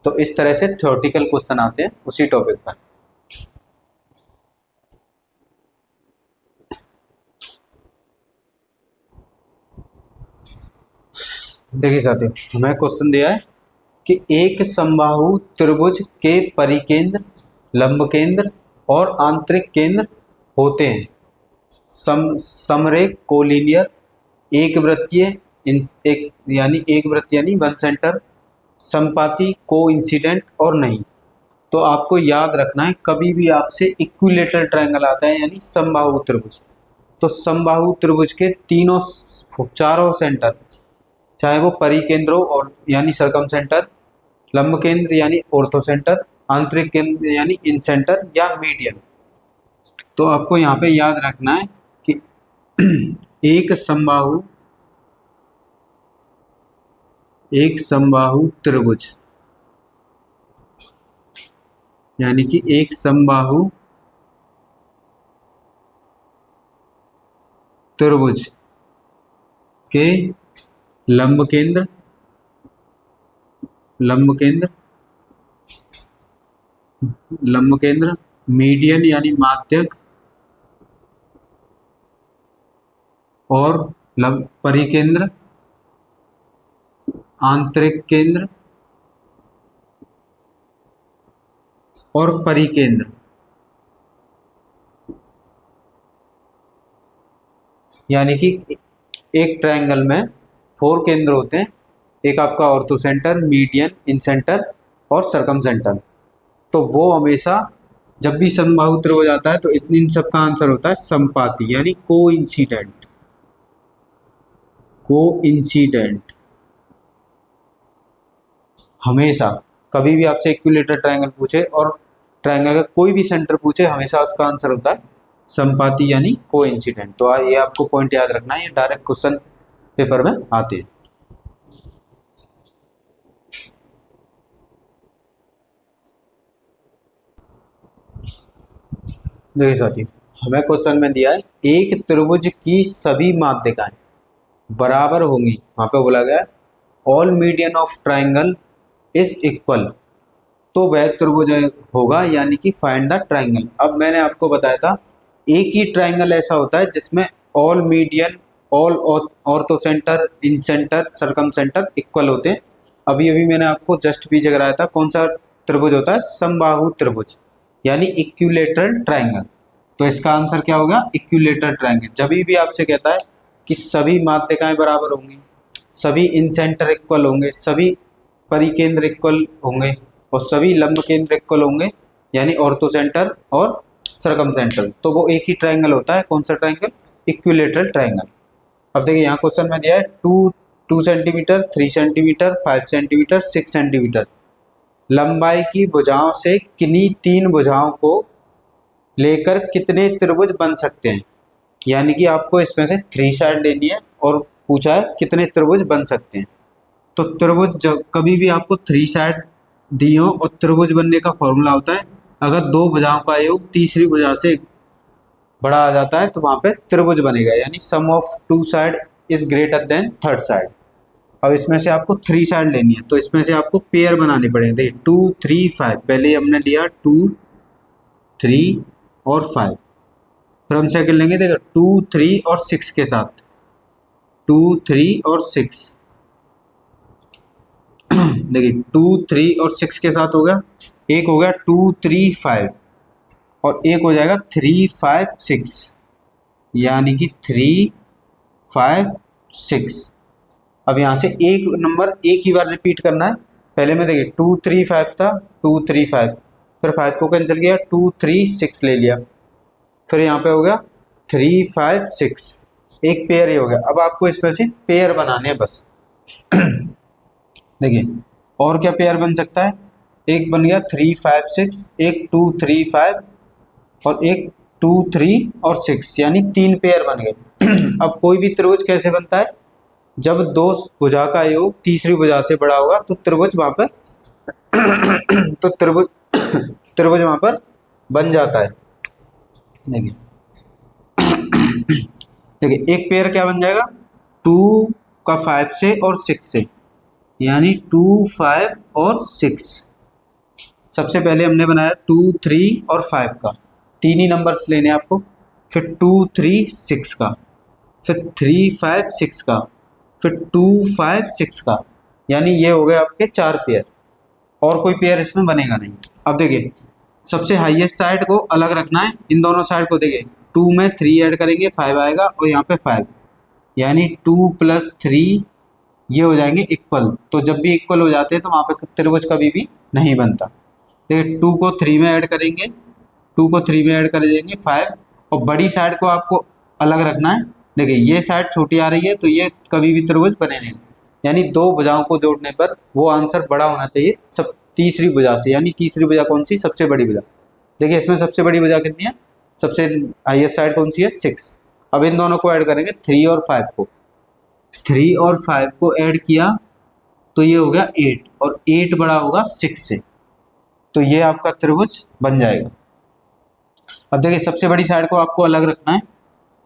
तो इस तरह से थ्योरेटिकल क्वेश्चन आते हैं उसी टॉपिक पर। देखिए साथियों, हमें क्वेश्चन दिया है कि एक समबाहु त्रिभुज के परिकेंद्र, लंब केंद्र और आंतरिक केंद्र होते हैं समरेख कोलिनियर, एक वृत्तीय, एक यानी एक वृत्त यानी वन सेंटर, संपाती, को इंसिडेंट और नहीं। तो आपको याद रखना है, कभी भी आपसे इक्विलेटरल ट्रायंगल आता है यानी समबाहु त्रिभुज, तो समबाहु त्रिभुज के तीनों चारों सेंटर, चाहे वो परिकेंद्र हो और यानी सरकम सेंटर, लंब केंद्र यानी ऑर्थो सेंटर, आंतरिक केंद्र यानी इन सेंटर या मीडियन, तो आपको यहाँ पे याद रखना है कि एक समबाहु त्रिभुज यानी कि एक समबाहु त्रिभुज के लंब केंद्र, मीडियन यानी माध्यक और परिकेंद्र, आंतरिक केंद्र और परिकेंद्र, यानी कि एक ट्रायंगल में 4 केंद्र होते हैं, एक आपका ऑर्थो सेंटर, मीडियन, इन सेंटर और सरकम सेंटर। तो वो हमेशा जब भी समबाहु त्रिभुज आता है तो इन सब का आंसर होता है संपाती यानी कोइंसिडेंट। हमेशा कभी भी आपसे इक्विलेटरल ट्रायंगल पूछे और ट्रायंगल का कोई भी सेंटर पूछे, हमेशा उसका आंसर होता है संपाती यानी कोइंसिडेंट। तो ये आपको पॉइंट याद रखना है, ये डायरेक्ट क्वेश्चन पेपर में आते हैं। देखिए साथियों, हमें क्वेश्चन में दिया है एक त्रिभुज की सभी माध्यिकाएं बराबर होंगी। वहां पे बोला गया all median of triangle is equal, तो वह त्रिभुज होगा यानी कि फाइंड द ट्राइंगल। अब मैंने आपको बताया था एक ही ट्राइंगल ऐसा होता है जिसमें all median all orthocentre, incentre, circumcentre equal होते हैं। अभी अभी मैंने आपको जस्ट पीछे कराया था, कौन सा त्रिभुज होता है? समबाहु त्रिभुज, यानी इक्विलेटरल ट्रायंगल। तो इसका आंसर क्या होगा? Equilateral triangle. जब भी आपसे कहता है कि सभी माध्यिकाएं बराबर होंगी, सभी इन सेंटर इक्वल होंगे, सभी परिकेंद्र इक्वल होंगे और सभी लंब केंद्र इक्वल होंगे, यानी ऑर्थो सेंटर और सरकम सेंटर, तो वो एक ही ट्रायंगल होता है। कौन सा ट्रायंगल? Equilateral triangle. अब देखिए यहाँ क्वेश्चन में दिया है 2 सेंटीमीटर, 3 सेंटीमीटर, 5 सेंटीमीटर, 6 सेंटीमीटर लंबाई की भुजाओं से किन्हीं 3 भुजाओं को लेकर कितने त्रिभुज बन सकते हैं। यानी कि आपको इसमें से 3 साइड लेनी है और पूछा है कितने त्रिभुज बन सकते हैं। तो त्रिभुज जब कभी भी आपको 3 साइड दी हो और त्रिभुज बनने का फॉर्मूला होता है, अगर 2 भुजाओं का योग तीसरी भुजा से बड़ा आ जाता है तो वहां पे त्रिभुज बनेगा, यानी sum of 2 side is greater than third side. अब इसमें से आपको 3 साइड लेनी है, तो इसमें से आपको पेयर बनाने पड़ेंगे। देखिए 2 3 5, पहले हमने लिया 2 3 और 5, फिर हम सेकंड लेंगे देखो 2 3 और 6 के साथ, 2 3 और 6 देखिए 2 3 और 6 के साथ हो गया। एक हो गया 2 3 5 और एक हो जाएगा 3 5 6, यानी कि 3 5 6। अब यहाँ से एक नंबर एक ही बार रिपीट करना है। पहले में देखिए 2 3 5 था, 2 3 5, फिर 5 को कैंसिल किया, 2 3 6 ले लिया, फिर यहाँ पे हो गया 3 5 6, एक पेयर ही हो गया। अब आपको इसमें से पेयर बनाने हैं बस। देखिए और क्या पेयर बन सकता है? एक बन गया 3 5 6, एक 2 3 5 और एक 2 3 और 6, यानी 3 पेयर बन गए। अब कोई भी त्रिभुज कैसे बनता है? जब 2 भुजा का योग तीसरी भुजा से बड़ा होगा तो त्रिभुज वहां पर तो त्रिभुज वहां पर बन जाता है। देखिए देखिए एक पेयर क्या बन जाएगा? 2 का 5 से और 6 से, यानी 2 5 और 6। सबसे पहले हमने बनाया 2 3 और 5 का, 3 ही नंबर्स लेने आपको, फिर 2 3 6 का, फिर 3 5 6 का, फिर 2 5 6 का, यानी ये हो गए आपके 4 पेयर। और कोई पेयर इसमें बनेगा नहीं। अब देखिए सबसे हाईएस्ट साइड को अलग रखना है, इन दोनों साइड को देखिए 2 में 3 ऐड करेंगे 5 आएगा और यहाँ पे 5, यानी 2 + 3 ये हो जाएंगे इक्वल। तो जब भी इक्वल हो जाते हैं तो वहाँ पे त्रिभुज कभी भी नहीं बनता। देखिए 2 को 3 में ऐड करेंगे, 2 को 3 में ऐड कर देंगे 5, और बड़ी साइड को आपको अलग रखना है। देखिए ये साइड छोटी आ रही है तो ये कभी भी त्रिभुज बने नहीं, यानी 2 भुजाओं को जोड़ने पर वो आंसर बड़ा होना चाहिए सब तीसरी भुजा से। यानी तीसरी भुजा कौन सी? सबसे बड़ी भुजा। देखिए इसमें सबसे बड़ी भुजा कितनी है? सबसे हाईएस्ट साइड कौन सी है? 6। अब इन दोनों को ऐड करेंगे 3 और 5 को, 3 और 5 को ऐड किया तो ये हो गया 8, और 8 बड़ा होगा 6 से, तो ये आपका त्रिभुज बन जाएगा। अब देखिए सबसे बड़ी साइड को आपको अलग रखना है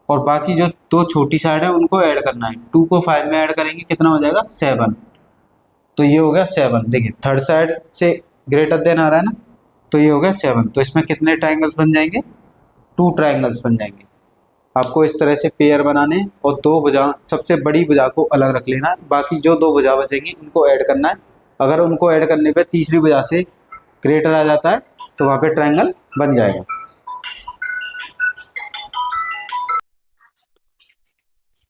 और बाकी जो 2 छोटी साइड है उनको ऐड करना है। 2 को 5 में ऐड करेंगे कितना हो जाएगा? 7, तो ये हो गया 7। देखिए थर्ड साइड से ग्रेटर देन आ रहा है ना, तो ये हो गया 7। तो इसमें कितने ट्राइंगल्स बन जाएंगे? 2 ट्राइंगल्स बन जाएंगे। आपको इस तरह से पेयर बनाने और 2 भुजा, सबसे बड़ी भुजा को अलग रख लेना है, बाकी जो 2 भुजा बचेंगी उनको ऐड करना है। अगर उनको ऐड करने पे तीसरी भुजा से ग्रेटर आ जाता है तो वहाँ पे ट्राइंगल बन जाएगा।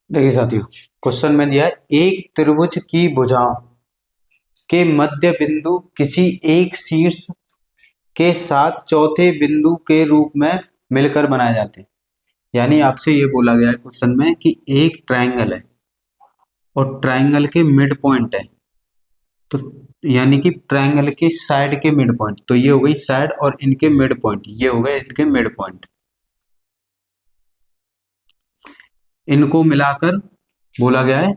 देखिए साथियों क्वेश्चन में दिया है एक त्रिभुज की भुजाओं के मध्य बिंदु किसी एक शीर्ष के साथ चौथे बिंदु के रूप में मिलकर बनाए जाते हैं। यानी आपसे ये बोला गया है क्वेश्चन में कि एक ट्रायंगल है और ट्रायंगल के मिड पॉइंट है, तो यानी कि ट्रायंगल के साइड के मिड पॉइंट, तो ये हो गई साइड और इनके मिड पॉइंट, ये हो गए इनके मिड पॉइंट, इनको मिलाकर बोला गया है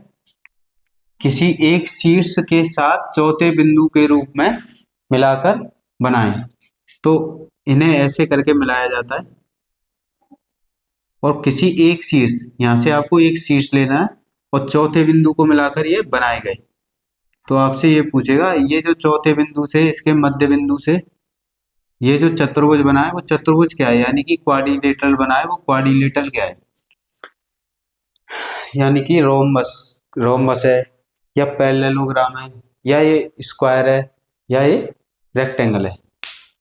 किसी एक शीर्ष के साथ चौथे बिंदु के रूप में मिलाकर बनाएं। तो इन्हें ऐसे करके मिलाया जाता है और किसी एक शीर्ष, यहां से आपको एक शीर्ष लेना है और चौथे बिंदु को मिलाकर ये बनाए गए। तो आपसे ये पूछेगा ये जो चौथे बिंदु से इसके मध्य बिंदु से ये जो चतुर्भुज बना है वो चतुर्भुज क्या है, यानी कि क्वाड्रिलेटरल बना है, वो क्वाड्रिलेटरल क्या है? यानी कि रोम्बस रोम्बस है, या पैरेललोग्राम है, या ये स्क्वायर है, या ये रेक्टेंगल है।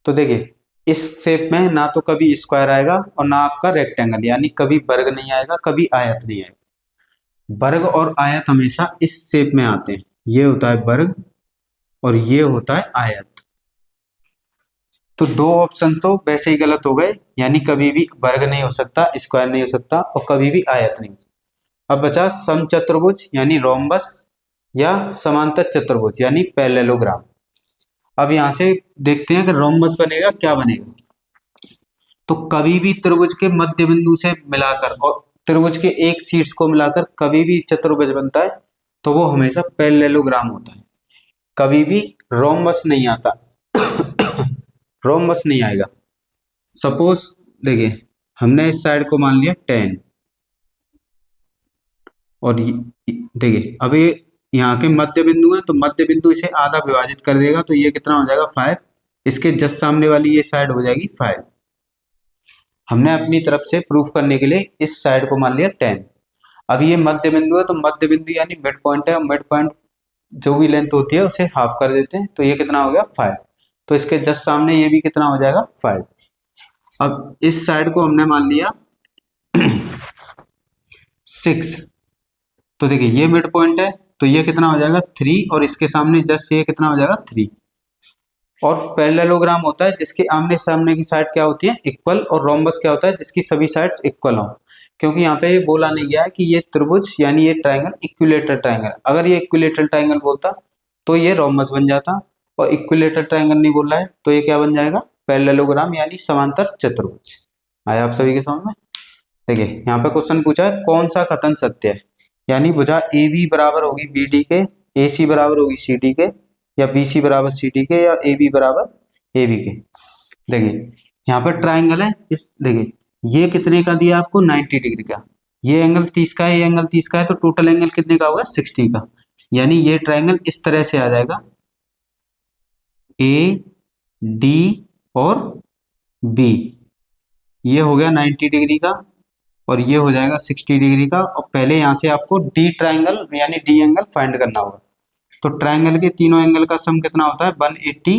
तो देखिए इस शेप में ना तो कभी स्क्वायर आएगा और ना आपका रेक्टेंगल, यानी कभी वर्ग नहीं आएगा, कभी आयत नहीं आएगा। वर्ग और आयत हमेशा इस शेप में आते हैं, ये होता है वर्ग और ये होता है आयत। तो दो ऑप्शन तो वैसे ही गलत हो गए, यानी कभी भी वर्ग नहीं हो सकता, स्क्वायर नहीं हो सकता और कभी भी आयत नहीं हो सकता। अब बचा समचतुर्भुज यानी रोम्बस या समांतर चतुर्भुज यानी पैरेललोग्राम। अब यहां से देखते हैं कि रोम्बस बनेगा क्या बनेगा। तो कभी भी त्रिभुज के मध्य बिंदु से मिलाकर और त्रिभुज के एक शीर्ष को मिलाकर कभी भी चतुर्भुज बनता है तो वो हमेशा पैरेललोग्राम होता है, कभी भी रोम्बस नहीं आता। रोम्बस नहीं आएगा। सपोज देखिए हमने इस साइड को मान लिया 10 और देखिए अब ये यहाँ के मध्य बिंदु है, तो मध्य बिंदु इसे आधा विभाजित कर देगा, तो ये कितना हो जाएगा 5। इसके जस्ट सामने वाली ये साइड हो जाएगी 5। हमने अपनी तरफ से प्रूफ करने के लिए इस साइड को मान लिया 10। अब ये मध्य बिंदु है, तो मध्य बिंदु यानी मिड पॉइंट है, और मिड पॉइंट जो भी लेंथ होती है उसे हाफ कर देते हैं, तो ये कितना हो गया 5। तो इसके जस्ट सामने ये भी कितना हो जाएगा 5। अब इस साइड को हमने मान लिया 6। तो देखिए ये मिड पॉइंट है, तो ये कितना हो जाएगा 3 और इसके सामने जस्ट ये कितना हो जाएगा 3। और पैरेललोग्राम होता है जिसके आमने सामने की साइड क्या होती है इक्वल, और रोम्बस क्या होता है जिसकी सभी साइड्स इक्वल हो। क्योंकि यहाँ पे ये बोला नहीं गया है कि ये त्रिभुज यानी ये ट्रायंगल इक्विलेटरल ट्रायंगल, अगर ये इक्विलेटरल ट्रायंगल बोलता तो ये रोम्बस बन जाता, और इक्विलेटरल ट्रायंगल नहीं बोल रहा है तो ये क्या बन जाएगा पैरेललोग्राम यानी समांतर चतुर्भुज। आया आप सभी के समझ में। देखिए यहाँ पे क्वेश्चन पूछा है कौन सा कथन सत्य है, यानी भुजा ए बी बराबर होगी बी डी के, ए सी बराबर होगी सी डी के, या बी सी बराबर सी डी के, या ए बी बराबर ए बी के। देखिए यहाँ पर ट्राइंगल है, इस देखिए ये कितने का दिया आपको 90 डिग्री का, ये एंगल 30 का है, ये एंगल 30 का है, तो टोटल एंगल कितने का होगा 60 का। यानी ये ट्राइंगल इस तरह से आ जाएगा ए डी और बी, ये हो गया 90 डिग्री का और ये हो जाएगा 60 डिग्री का। और पहले यहाँ से आपको डी ट्राइंगल यानी डी एंगल फाइंड करना होगा। तो ट्राइंगल के तीनों एंगल का सम कितना होता है 180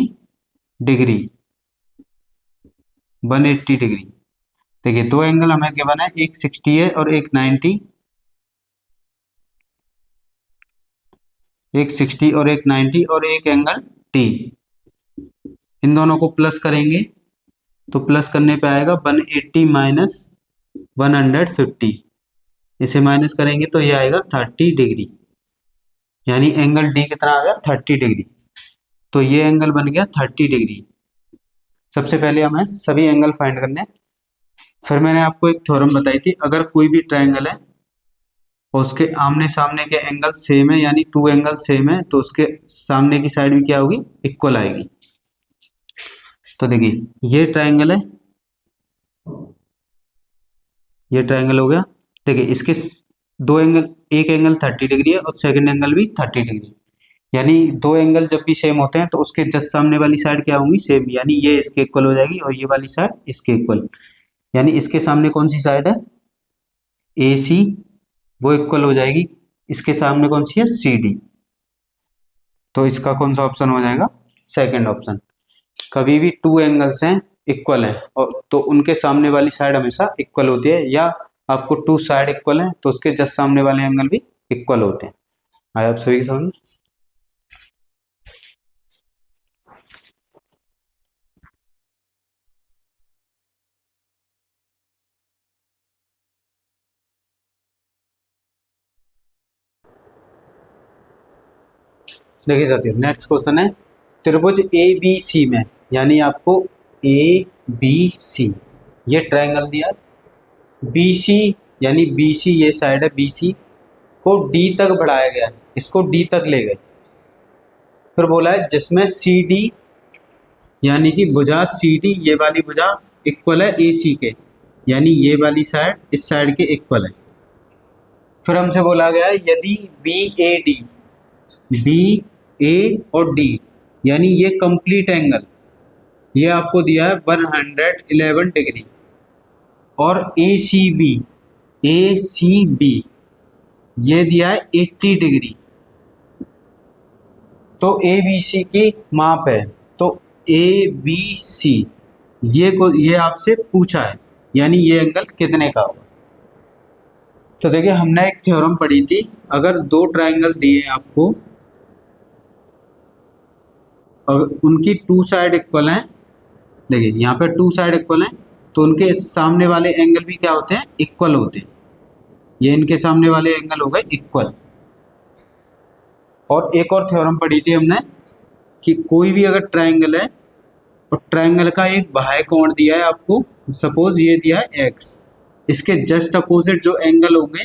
डिग्री। 180 डिग्री। देखिए दो एंगल हमें गिवन है, एक 60 है और एक 90, एक 60 और एक 90 और एक एंगल टी। इन दोनों को प्लस करेंगे तो प्लस करने पे आएगा 180 माइनस 150, इसे माइनस करेंगे तो ये आएगा 30 डिग्री, यानी एंगल डी कितना आ गया 30 डिग्री। तो ये एंगल बन गया 30 डिग्री। सबसे पहले हमें सभी एंगल फाइंड करने हैं। फिर मैंने आपको एक थ्योरम बताई थी, अगर कोई भी ट्राइंगल है और उसके आमने सामने के एंगल सेम है यानी 2 एंगल सेम है, तो उसके सामने की साइड भी क्या होगी इक्वल आएगी। तो देखिए ये ट्राइंगल है, ये ट्राइंगल हो गया। देखिए इसके दो एंगल, एक एंगल 30 डिग्री है और सेकंड एंगल भी 30 डिग्री, यानी दो एंगल जब भी सेम होते हैं तो उसके जस्ट सामने वाली साइड क्या होंगी सेम, यानी ये इसके इक्वल हो जाएगी और ये वाली साइड इसके इक्वल। यानी इसके सामने कौन सी साइड है ए सी, वो इक्वल हो जाएगी इसके सामने कौन सी है सी डी। तो इसका कौन सा ऑप्शन हो जाएगा सेकंड ऑप्शन। कभी भी 2 एंगल्स हैं इक्वल है और तो उनके सामने वाली साइड हमेशा इक्वल होती है, या आपको 2 साइड इक्वल है तो उसके जस्ट सामने वाले एंगल भी इक्वल होते हैं। आया आप सभी के समझ में। देखिए साथियों नेक्स्ट क्वेश्चन है त्रिभुज ए बी सी में, यानी आपको ए बी सी ये ट्रायंगल दिया, बी सी यानी बी सी ये साइड है, बी सी को डी तक बढ़ाया गया है, इसको डी तक ले गए। फिर बोला है जिसमें सी डी यानी कि भुजा सी डी ये वाली भुजा इक्वल है ए सी के, यानी ये वाली साइड इस साइड के इक्वल है। फिर हमसे बोला गया है यदि बी ए डी, बी ए और डी यानी ये कंप्लीट एंगल, ये आपको दिया है 111 डिग्री, और ए सी बी ये दिया है 80 डिग्री, तो ए बी सी की माप है, तो ए बी सी ये आपसे पूछा है, यानी ये एंगल कितने का होगा। तो देखिए हमने एक थ्योरम पढ़ी थी, अगर दो ट्रायंगल दिए हैं आपको और उनकी टू साइड इक्वल हैं, देखिए यहाँ पे टू साइड इक्वल हैं, तो उनके सामने वाले एंगल भी क्या होते हैं, इक्वल होते हैं। ये इनके सामने वाले एंगल हो गए इक्वल। और एक और थ्योरम पढ़ी थी हमने कि कोई भी अगर ट्रायंगल है और ट्रायंगल का एक बाह्य कोण दिया है आपको, सपोज ये दिया है x, इसके जस्ट अपोजिट जो एंगल होंगे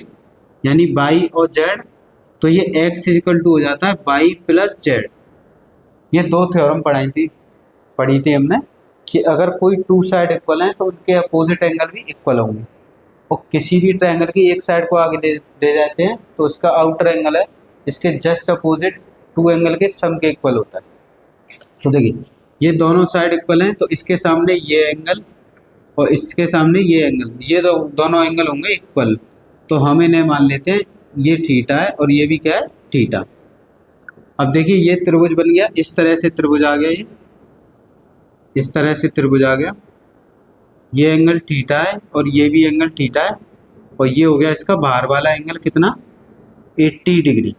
यानी y और z, तो ये x इक्वल टू हो जाता है y प्लस z। ये दो थ्योरम पढ़ी थी हमने कि अगर कोई टू साइड इक्वल हैं तो उनके अपोजिट एंगल भी इक्वल होंगे, और किसी भी ट्रायंगल की एक साइड को आगे ले जाते हैं तो इसका आउटर एंगल है इसके जस्ट अपोजिट टू एंगल के सम के इक्वल होता है। तो देखिए ये दोनों साइड इक्वल हैं, तो इसके सामने ये एंगल और इसके सामने ये एंगल, ये दोनों एंगल होंगे इक्वल। तो हम इन्हें मान लेते हैं ये थीटा है और ये भी क्या है, थीटा। अब देखिए ये त्रिभुज बन गया, इस तरह से त्रिभुज आ गया, ये इस तरह से त्रिभुज आ गया, ये एंगल थीटा है और ये भी एंगल थीटा है, और ये हो गया इसका बाहर वाला एंगल कितना, 80 डिग्री।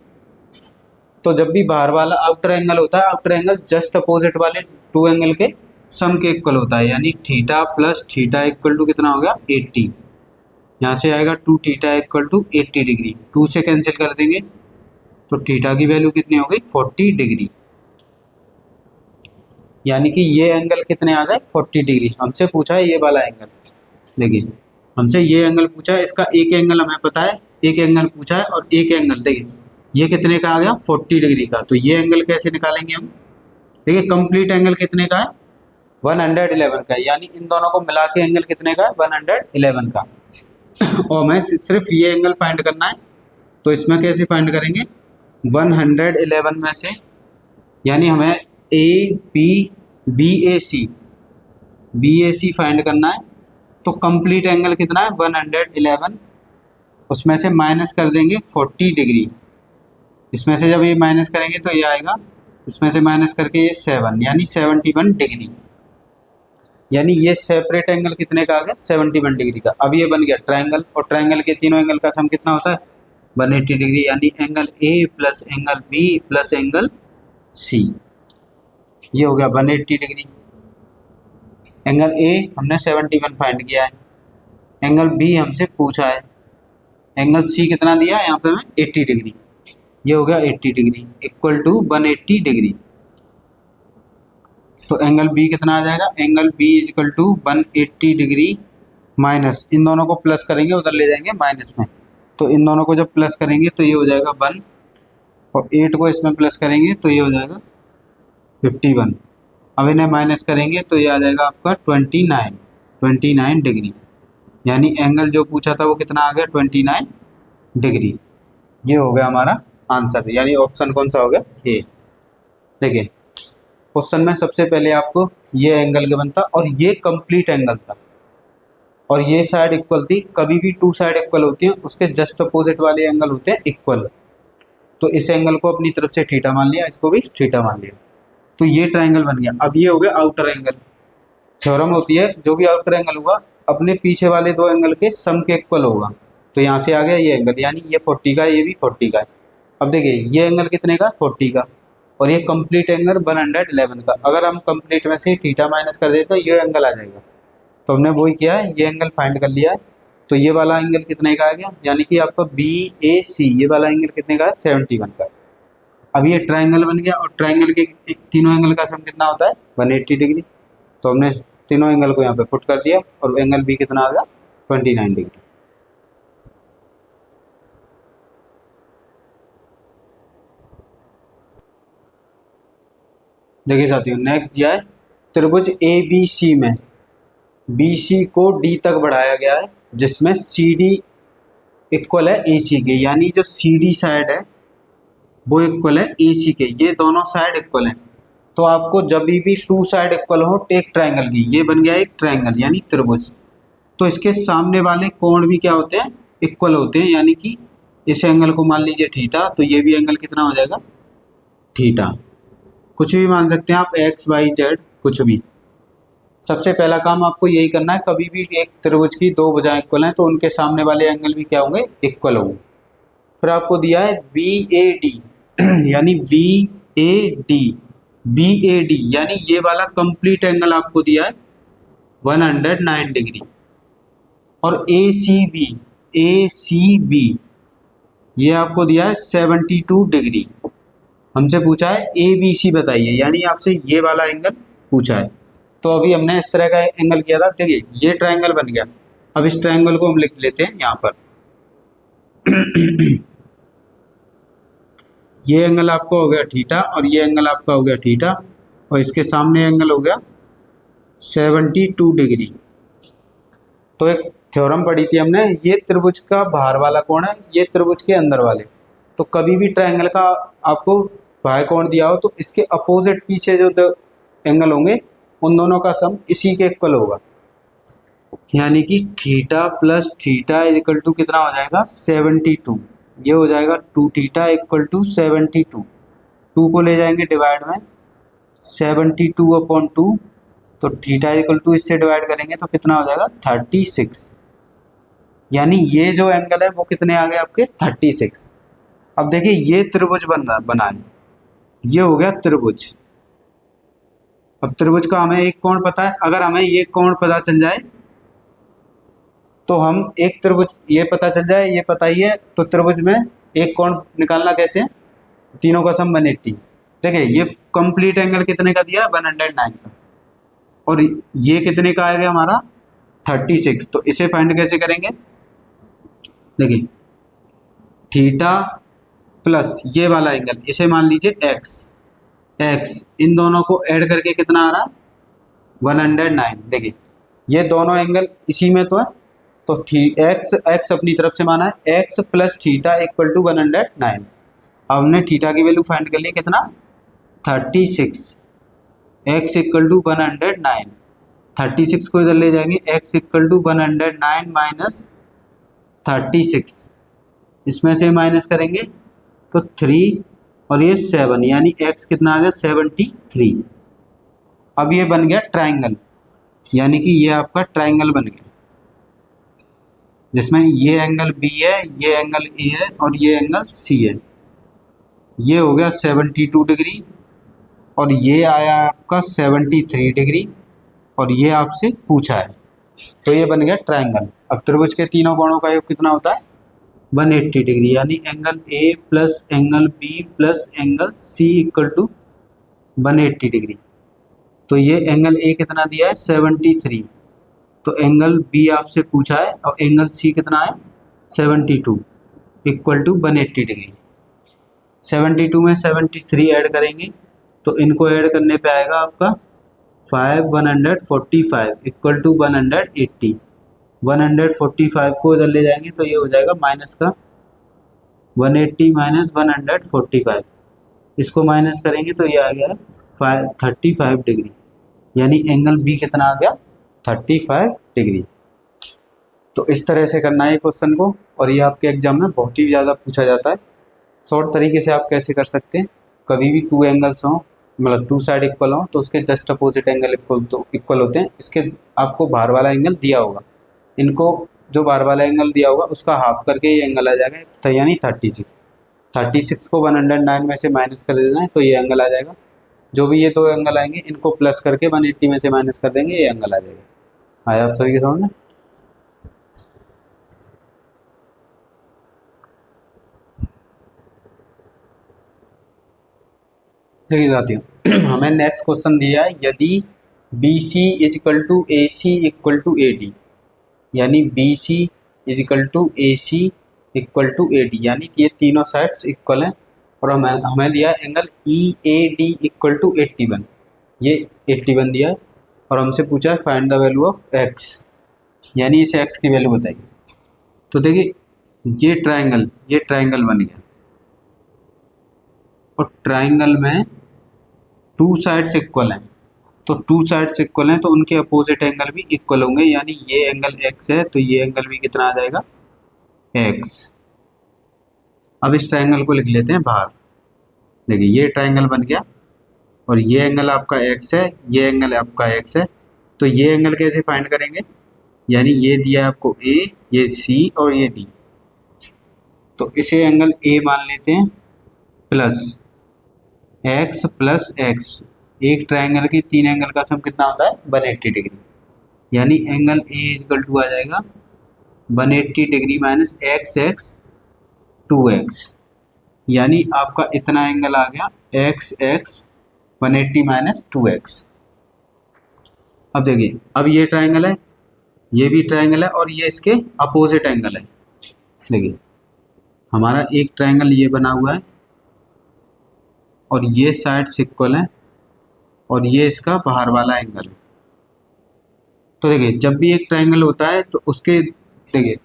तो जब भी बाहर वाला आउटर एंगल होता है, आउटर एंगल जस्ट अपोजिट वाले टू एंगल के सम के इक्वल होता है, यानी theta plus theta equal to कितना हो गया, 80। यहाँ से आएगा 2 थीटा इक्वल टू 80 डिग्री, 2 से कैंसिल कर देंगे तो थीटा की वैल्यू कितनी हो गई, 40 डिग्री। यानी कि ये एंगल कितने आ गए, 40 डिग्री। हमसे पूछा है ये वाला एंगल, देखिए हमसे ये एंगल पूछा है, इसका एक एंगल हमें पता है, एक एंगल पूछा है और एक एंगल, देखिए ये कितने का आ गया, 40 डिग्री का। तो ये एंगल कैसे निकालेंगे हम, देखिए कंप्लीट एंगल कितने का है, 111 का, यानी इन दोनों को मिला के एंगल कितने का है, 111 का। और हमें सिर्फ ये एंगल फाइंड करना है, तो इसमें कैसे फाइंड करेंगे, 111 में से, यानी हमें बी ए सी फाइंड करना है। तो कंप्लीट एंगल कितना है, 111, उसमें से माइनस कर देंगे 40 डिग्री, इसमें से जब ये माइनस करेंगे तो ये आएगा, इसमें से माइनस करके ये 7, यानी 71 डिग्री। यानी ये सेपरेट एंगल कितने का आ गया, 71 डिग्री का। अब ये बन गया ट्रायंगल, और ट्रायंगल के तीनों एंगल का सम कितना होता है, 180 डिग्री, यानी angle A plus angle B plus angle C, ये हो गया 180 डिग्री। एंगल ए हमने 71 फाइंड किया है, एंगल बी हमसे पूछा है, एंगल सी कितना दिया है यहाँ पे हमें, 80 डिग्री, ये हो गया 80 डिग्री इक्वल टू 180 डिग्री। तो एंगल बी कितना आ जाएगा, angle B is equal to 180 degree minus, इन दोनों को प्लस करेंगे उधर ले जाएंगे माइनस में, तो इन दोनों को जब प्लस करेंगे तो ये हो जाएगा 1, और 8 को इसमें प्लस करेंगे तो ये हो जाएगा 51। अब इन्हें माइनस करेंगे तो ये आ जाएगा आपका 29 डिग्री, यानी एंगल जो पूछा था वो कितना आ गया, 29 डिग्री। ये हो गया हमारा आंसर, यानी ऑप्शन कौन सा हो गया, ए। देखिए क्वेश्चन में सबसे पहले आपको ये एंगल गिवन था और ये कंप्लीट एंगल था, और ये साइड इक्वल थी। कभी भी टू साइड इक्वल होती हैं, उसके जस्ट अपोजिट वाले एंगल होते हैं इक्वल। तो इस एंगल को अपनी तरफ से थीटा मान लिया, इसको भी थीटा मान लिया, तो ये ट्रायंगल बन गया। अब ये हो गया आउटर एंगल। थ्योरम होती है जो भी आउटर एंगल होगा अपने पीछे वाले दो एंगल के सम के इक्वल होगा। तो यहाँ से आ गया ये एंगल, यानी ये 40 का है, ये भी 40 का है। अब देखिए ये एंगल कितने का, 40 का, और ये कंप्लीट एंगल 111 का। अगर हम कंप्लीट में से थीटा माइनस कर दें तो ये एंगल आ जाएगा। तो हमने वही किया है, ये एंगल फाइंड कर लिया है। तो ये वाला एंगल कितने का आ गया, यानी कि आपका बी ए सी, ये वाला एंगल कितने का है, 71 का। अब ये ट्रायंगल बन गया, और ट्रायंगल के तीनों एंगल का सम कितना होता है, 180 डिग्री। तो हमने तीनों एंगल को यहाँ पे पुट कर दिया, और एंगल बी कितना आ गया, 29 डिग्री। देखिए साथियों, नेक्स्ट दिया है त्रिभुज ए बी सी में बी सी को डी तक बढ़ाया गया है, जिसमें सी डी इक्वल है ए सी के, यानी जो सी डी साइड है वो इक्वल है ए सी के, ये दोनों साइड इक्वल हैं। तो आपको जब भी टू साइड इक्वल हो एक ट्रायंगल की, ये बन गया एक ट्रायंगल यानी त्रिभुज, तो इसके सामने वाले कोण भी क्या होते हैं, इक्वल होते हैं, यानी कि इस एंगल को मान लीजिए थीटा, तो ये भी एंगल कितना हो जाएगा, थीटा। कुछ भी मान सकते हैं आप, एक्स वाई जेड कुछ भी। सबसे पहला काम आपको यही करना है, कभी भी एक त्रिभुज की दो भुजाएं इक्वल हैं तो उनके सामने वाले एंगल भी क्या होंगे, इक्वल होंगे। फिर आपको दिया है बी ए डी यानी B A D, B A D यानी ये वाला कंप्लीट एंगल आपको दिया है 109 डिग्री। और ए सी बी ये आपको दिया है 72 डिग्री। हमसे पूछा है ए बी सी बताइए, यानी आपसे ये वाला एंगल पूछा है। तो अभी हमने इस तरह का एंगल किया था, देखिए ये ट्रायंगल बन गया। अब इस ट्रायंगल को हम लिख लेते हैं यहाँ पर ये एंगल आपका हो गया थीटा और ये एंगल आपका हो गया थीटा, और इसके सामने एंगल हो गया 72 डिग्री। तो एक थ्योरम पढ़ी थी हमने, ये त्रिभुज का बाहर वाला कोण है, ये त्रिभुज के अंदर वाले। तो कभी भी ट्रायंगल का आपको बाह्य कोण दिया हो तो इसके अपोजिट पीछे जो दो एंगल होंगे उन दोनों का सम इसी के इक्वल होगा। यानी कि theta plus theta is equal to कितना हो जाएगा, 72। ये हो जाएगा 2 थीटा इक्वल टू 72। 2 को ले जाएंगे डिवाइड में, 72/2, तो थीटा इक्वल टू इससे डिवाइड करेंगे तो कितना हो जाएगा, 36। यानी ये जो एंगल है वो कितने आ गए आपके, 36। अब देखिए ये त्रिभुज बना है, ये हो गया त्रिभुज। अब त्रिभुज का हमें एक कोण पता है, अगर हमें ये कोण पता चल जाए तो हम एक त्रिभुज, ये पता चल जाए, ये पता ही है, तो त्रिभुज में एक कोण निकालना कैसे, तीनों का सम 180। देखिए ये कंप्लीट एंगल कितने का दिया, 109 का, और ये कितने का आएगा हमारा, 36। तो इसे फाइंड कैसे करेंगे, देखिए थीटा प्लस ये वाला एंगल, इसे मान लीजिए एक्स, इन दोनों को ऐड करके कितना आ रहा, 109। देखिए ये दोनों एंगल इसी में तो है, तो एक्स अपनी तरफ से माना है, x plus theta equal to 109। अब हमने थीटा की वैल्यू फाइंड कर ली, कितना, 36। एक्स इक्वल टू 109, 36 को इधर ले जाएंगे, एक्स इक्वल टू 109 माइनस 36, इसमें से माइनस करेंगे तो 3 और ये 7, यानी x कितना आ गया, 73। अब ये बन गया ट्रायंगल, यानी कि ये आपका ट्रायंगल बन गया जिसमें ये एंगल B है, ये एंगल A है और ये एंगल C है। ये हो गया 72 डिग्री और ये आया आपका 73 डिग्री, और ये आपसे पूछा है, तो ये बन गया ट्रायंगल। अब त्रिभुज के तीनों कोणों का योग कितना होता है, 180 डिग्री, यानी angle A plus angle B plus angle C equal to 180 degree. तो ये एंगल A कितना दिया है, 73, तो एंगल B आपसे पूछा है, और एंगल C कितना है, 72 इक्वल टू 180 डिग्री। 72 में 73 ऐड करेंगे तो इनको ऐड करने पे आएगा आपका 145 इक्वल टू 180। 145 को इधर ले जाएंगे तो ये हो जाएगा माइनस का 180 माइनस 145, इसको माइनस करेंगे तो ये आ गया 35 डिग्री, यानी एंगल बी कितना आ गया, 35 डिग्री। तो इस तरह से करना है क्वेश्चन को, और ये आपके एग्जाम में बहुत ही ज़्यादा पूछा जाता है। शॉर्ट तरीके से आप कैसे कर सकते हैं, कभी भी टू एंगल्स हों, मतलब टू साइड इक्वल हो, तो उसके जस्ट अपोजिट एंगल इक्वल होते हैं। इसके आपको बाहर वाला एंगल दिया होगा, इनको जो बाहर वाला एंगल दिया होगा उसका हाफ करके ये एंगल आ जाएगा, तो यानी 36 को 109 में से माइनस कर देना है तो ये एंगल आ जाएगा। जो भी ये दो एंगल आएंगे इनको प्लस करके 180 में से माइनस कर देंगे, ये एंगल आ जाएगा। आया आप सभी के समझ में। देखिए साथियों हमें नेक्स्ट क्वेश्चन दिया है, यदि B C is equal to A C equal to A D, यानी B C is equal to A C equal to A D, यानी कि ये तीनों साइड्स इक्वल हैं, और हमें दिया angle E A D equal to 81, ये 81 दिया है, और हमसे पूछा है find the value of x, यानी इसे एक्स की वैल्यू बताइए। तो देखिए ये ट्रायंगल बन गया, और ट्रायंगल में टू साइड्स इक्वल हैं, तो टू साइड्स इक्वल हैं तो उनके अपोजिट एंगल भी इक्वल होंगे, यानी ये एंगल x है तो ये एंगल भी कितना आ जाएगा, x। अब इस ट्रायंगल को लिख लेते हैं बाहर। देखिए ये ट्रायंगल बन गया और ये एंगल आपका x है, ये एंगल आपका x है। तो ये एंगल कैसे फाइंड करेंगे, यानी ये दिया है आपको a, ये c और ये d। तो इसे एंगल a मान लेते हैं प्लस x प्लस x। एक ट्रायंगल के तीन एंगल का सम कितना होता है 180 डिग्री, यानी एंगल a इजकल टू आ जाएगा 180 degree minus x x 2x, यानी आपका इतना एंगल आ गया एक्स एक्स 180 माइनस 2x। अब देखिए, अब ये ट्रायंगल है, ये भी ट्रायंगल है और ये इसके अपोजिट एंगल है। देखिए हमारा एक ट्रायंगल ये बना हुआ है और ये साइड्स इक्वल है और ये इसका बाहर वाला एंगल है। तो देखिए जब भी एक ट्रायंगल होता है तो उसके देखिए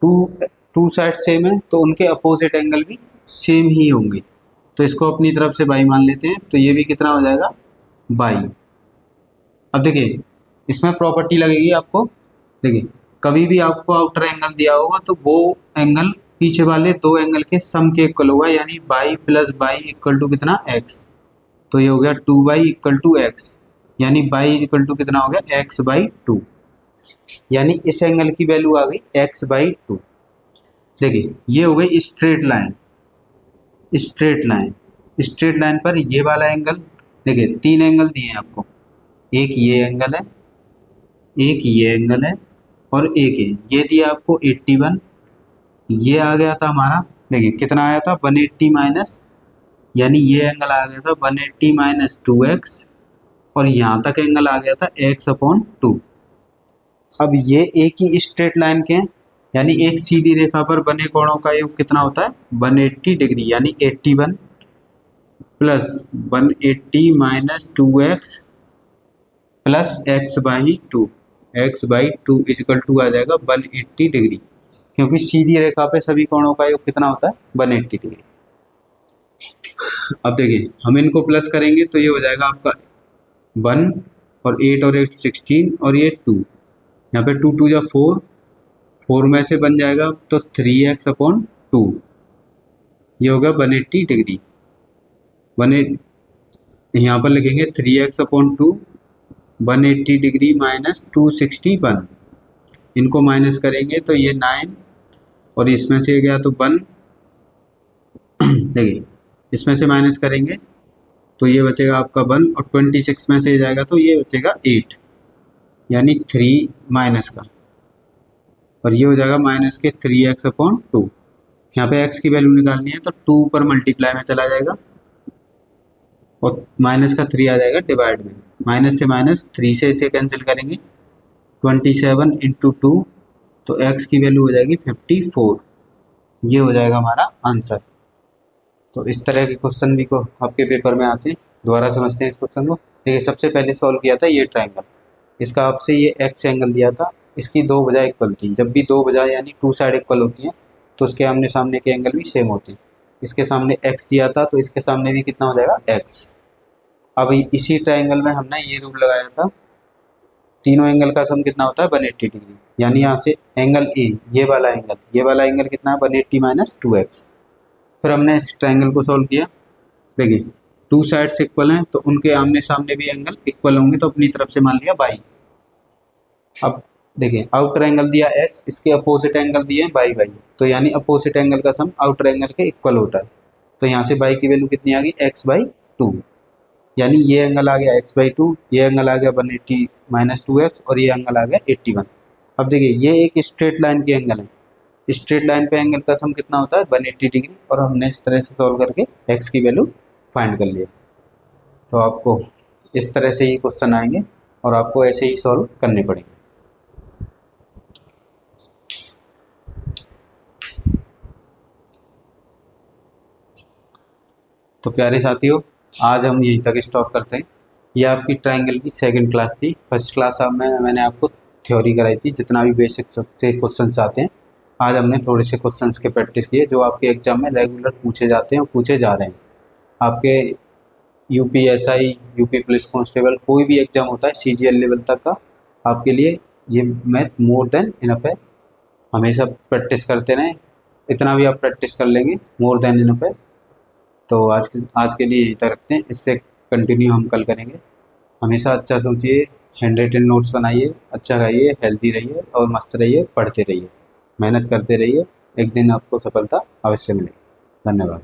टू साइड सेम है तो उनके अपोजिट एंगल भी सेम ही होंगे। तो इसको अपनी तरफ से बाई मान लेते हैं, तो ये भी कितना हो जाएगा बाई। अब देखिए इसमें प्रॉपर्टी लगेगी आपको। देखिए कभी भी आपको आउटर एंगल दिया होगा तो वो एंगल पीछे वाले दो एंगल के सम के इक्वल होगा, यानी y plus y equal to कितना एक्स। तो ये हो गया 2 बाई इक्वल टू एक्स, यानी बाई इक्वल टू कितना हो गया एक्स बाई 2, यानी इस एंगल की वैल्यू आ गई एक्स बाई 2। देखिए ये हो गई straight line. Straight line, straight line पर ये वाला एंगल, देखिए तीन एंगल दिए हैं आपको, एक ये एंगल है, एक ये एंगल है और एक ये दिया आपको 81। ये आ गया था हमारा, देखिए कितना आया था 180 माइनस, यानी ये एंगल आ गया था 180 माइनस 2x और यहाँ तक एंगल आ गया था x अपॉन 2। अब ये एक ही स्ट्रेट लाइन के हैं, यानी एक सीधी रेखा पर बने कोणों का योग कितना होता है 180 डिग्री, यानी 81 plus 180 minus 2x plus x by 2, X by 2 equal to आ जाएगा 180 डिग्री, क्योंकि सीधी रेखा पे सभी कोणों का योग कितना होता है 180 डिग्री। अब देखिए हम इनको प्लस करेंगे तो ये हो जाएगा आपका 1 और 8 और 8 16 और ये 2, यहाँ पे 2 2 जा 4, 4 में से बन जाएगा तो 3x अपॉन 2, ये होगा 180 डिग्री। 180 यहाँ पर लिखेंगे 3x अपॉन 2, 180 डिग्री माइनस 261, इनको माइनस करेंगे तो ये 9 और इसमें से गया तो 1। देखिए इसमें से माइनस करेंगे तो ये बचेगा आपका 1 और 26 में से जाएगा तो ये बचेगा 8, यानी 3 माइनस का, और ये हो जाएगा माइनस के 3x अपॉन 2। यहाँ पे x की वैल्यू निकालनी है तो 2 पर मल्टीप्लाई में चला जाएगा और माइनस का 3 आ जाएगा डिवाइड में, माइनस से माइनस 3 से इसे कैंसिल करेंगे 27 इंटू 2, तो x की वैल्यू हो जाएगी 54। ये हो जाएगा हमारा आंसर। तो इस तरह के क्वेश्चन भी को आपके पेपर में आते हैं। दोबारा समझते हैं इस क्वेश्चन को। देखिए सबसे पहले सॉल्व किया था ये ट्रायंगल, इसका आपसे ये एक्स एंगल दिया था, इसकी दो भुजाएं इक्वल थी। जब भी दो भुजाएं यानी टू साइड इक्वल होती हैं तो उसके आमने सामने के एंगल भी सेम होते हैं। इसके सामने एक्स दिया था तो इसके सामने भी कितना हो जाएगा एक्स। अब इसी ट्रायंगल में हमने ये रूल लगाया था, तीनों एंगल का सम कितना होता है 180 डिग्री, यानी यहाँ से एंगल ए, ये वाला एंगल कितना है 180 माइनस 2x। फिर हमने इस ट्रायंगल को सॉल्व किया। देखिए टू साइड्स इक्वल हैं तो उनके आमने सामने भी एंगल इक्वल होंगे, तो अपनी तरफ से मान लिया बाई। अब देखिए आउटर एंगल दिया x, इसके अपोजिट एंगल दिए बाई बाई, तो यानी अपोजिट एंगल का सम आउटर एंगल के इक्वल होता है। तो यहाँ से बाई की वैल्यू कितनी आ गई x बाई 2, यानी ये एंगल आ गया x बाई 2, ये एंगल आ गया 180 माइनस 2x और ये एंगल आ गया 81। अब देखिए ये एक स्ट्रेट लाइन के एंगल है, स्ट्रेट लाइन पे एंगल का सम कितना होता है 180 डिग्री, और हमने इस तरह से सॉल्व करके x की वैल्यू फाइंड कर लिया। तो आपको इस तरह से ही क्वेश्चन आएंगे और आपको ऐसे ही सॉल्व करने पड़ेंगे। तो प्यारे साथियों, आज हम यहीं तक स्टॉप करते हैं। ये आपकी ट्रायंगल की सेकंड क्लास थी। फर्स्ट क्लास में मैंने आपको थ्योरी कराई थी, जितना भी बेसिक से क्वेश्चंस आते हैं। आज हमने थोड़े से क्वेश्चंस के प्रैक्टिस किए जो आपके एग्जाम में रेगुलर पूछे जाते हैं और पूछे जा रहे हैं। आपके यूपीएसआई, यूपी पुलिस कांस्टेबल, कोई भी एग्जाम होता है सीजीएल लेवल तक का, आपके लिए ये मैथ मोर देन इनफ है। हमेशा प्रैक्टिस करते रहें, इतना भी आप प्रैक्टिस कर लेंगे मोर देन इनफ है। तो आज के लिए यहीं तक रखते हैं, इससे कंटिन्यू हम कल करेंगे। हमेशा अच्छा सोचिए, हैंड रिटन नोट्स बनाइए, अच्छा खाइए, हेल्दी रहिए और मस्त रहिए, पढ़ते रहिए, मेहनत करते रहिए। एक दिन आपको सफलता अवश्य मिलेगी। धन्यवाद।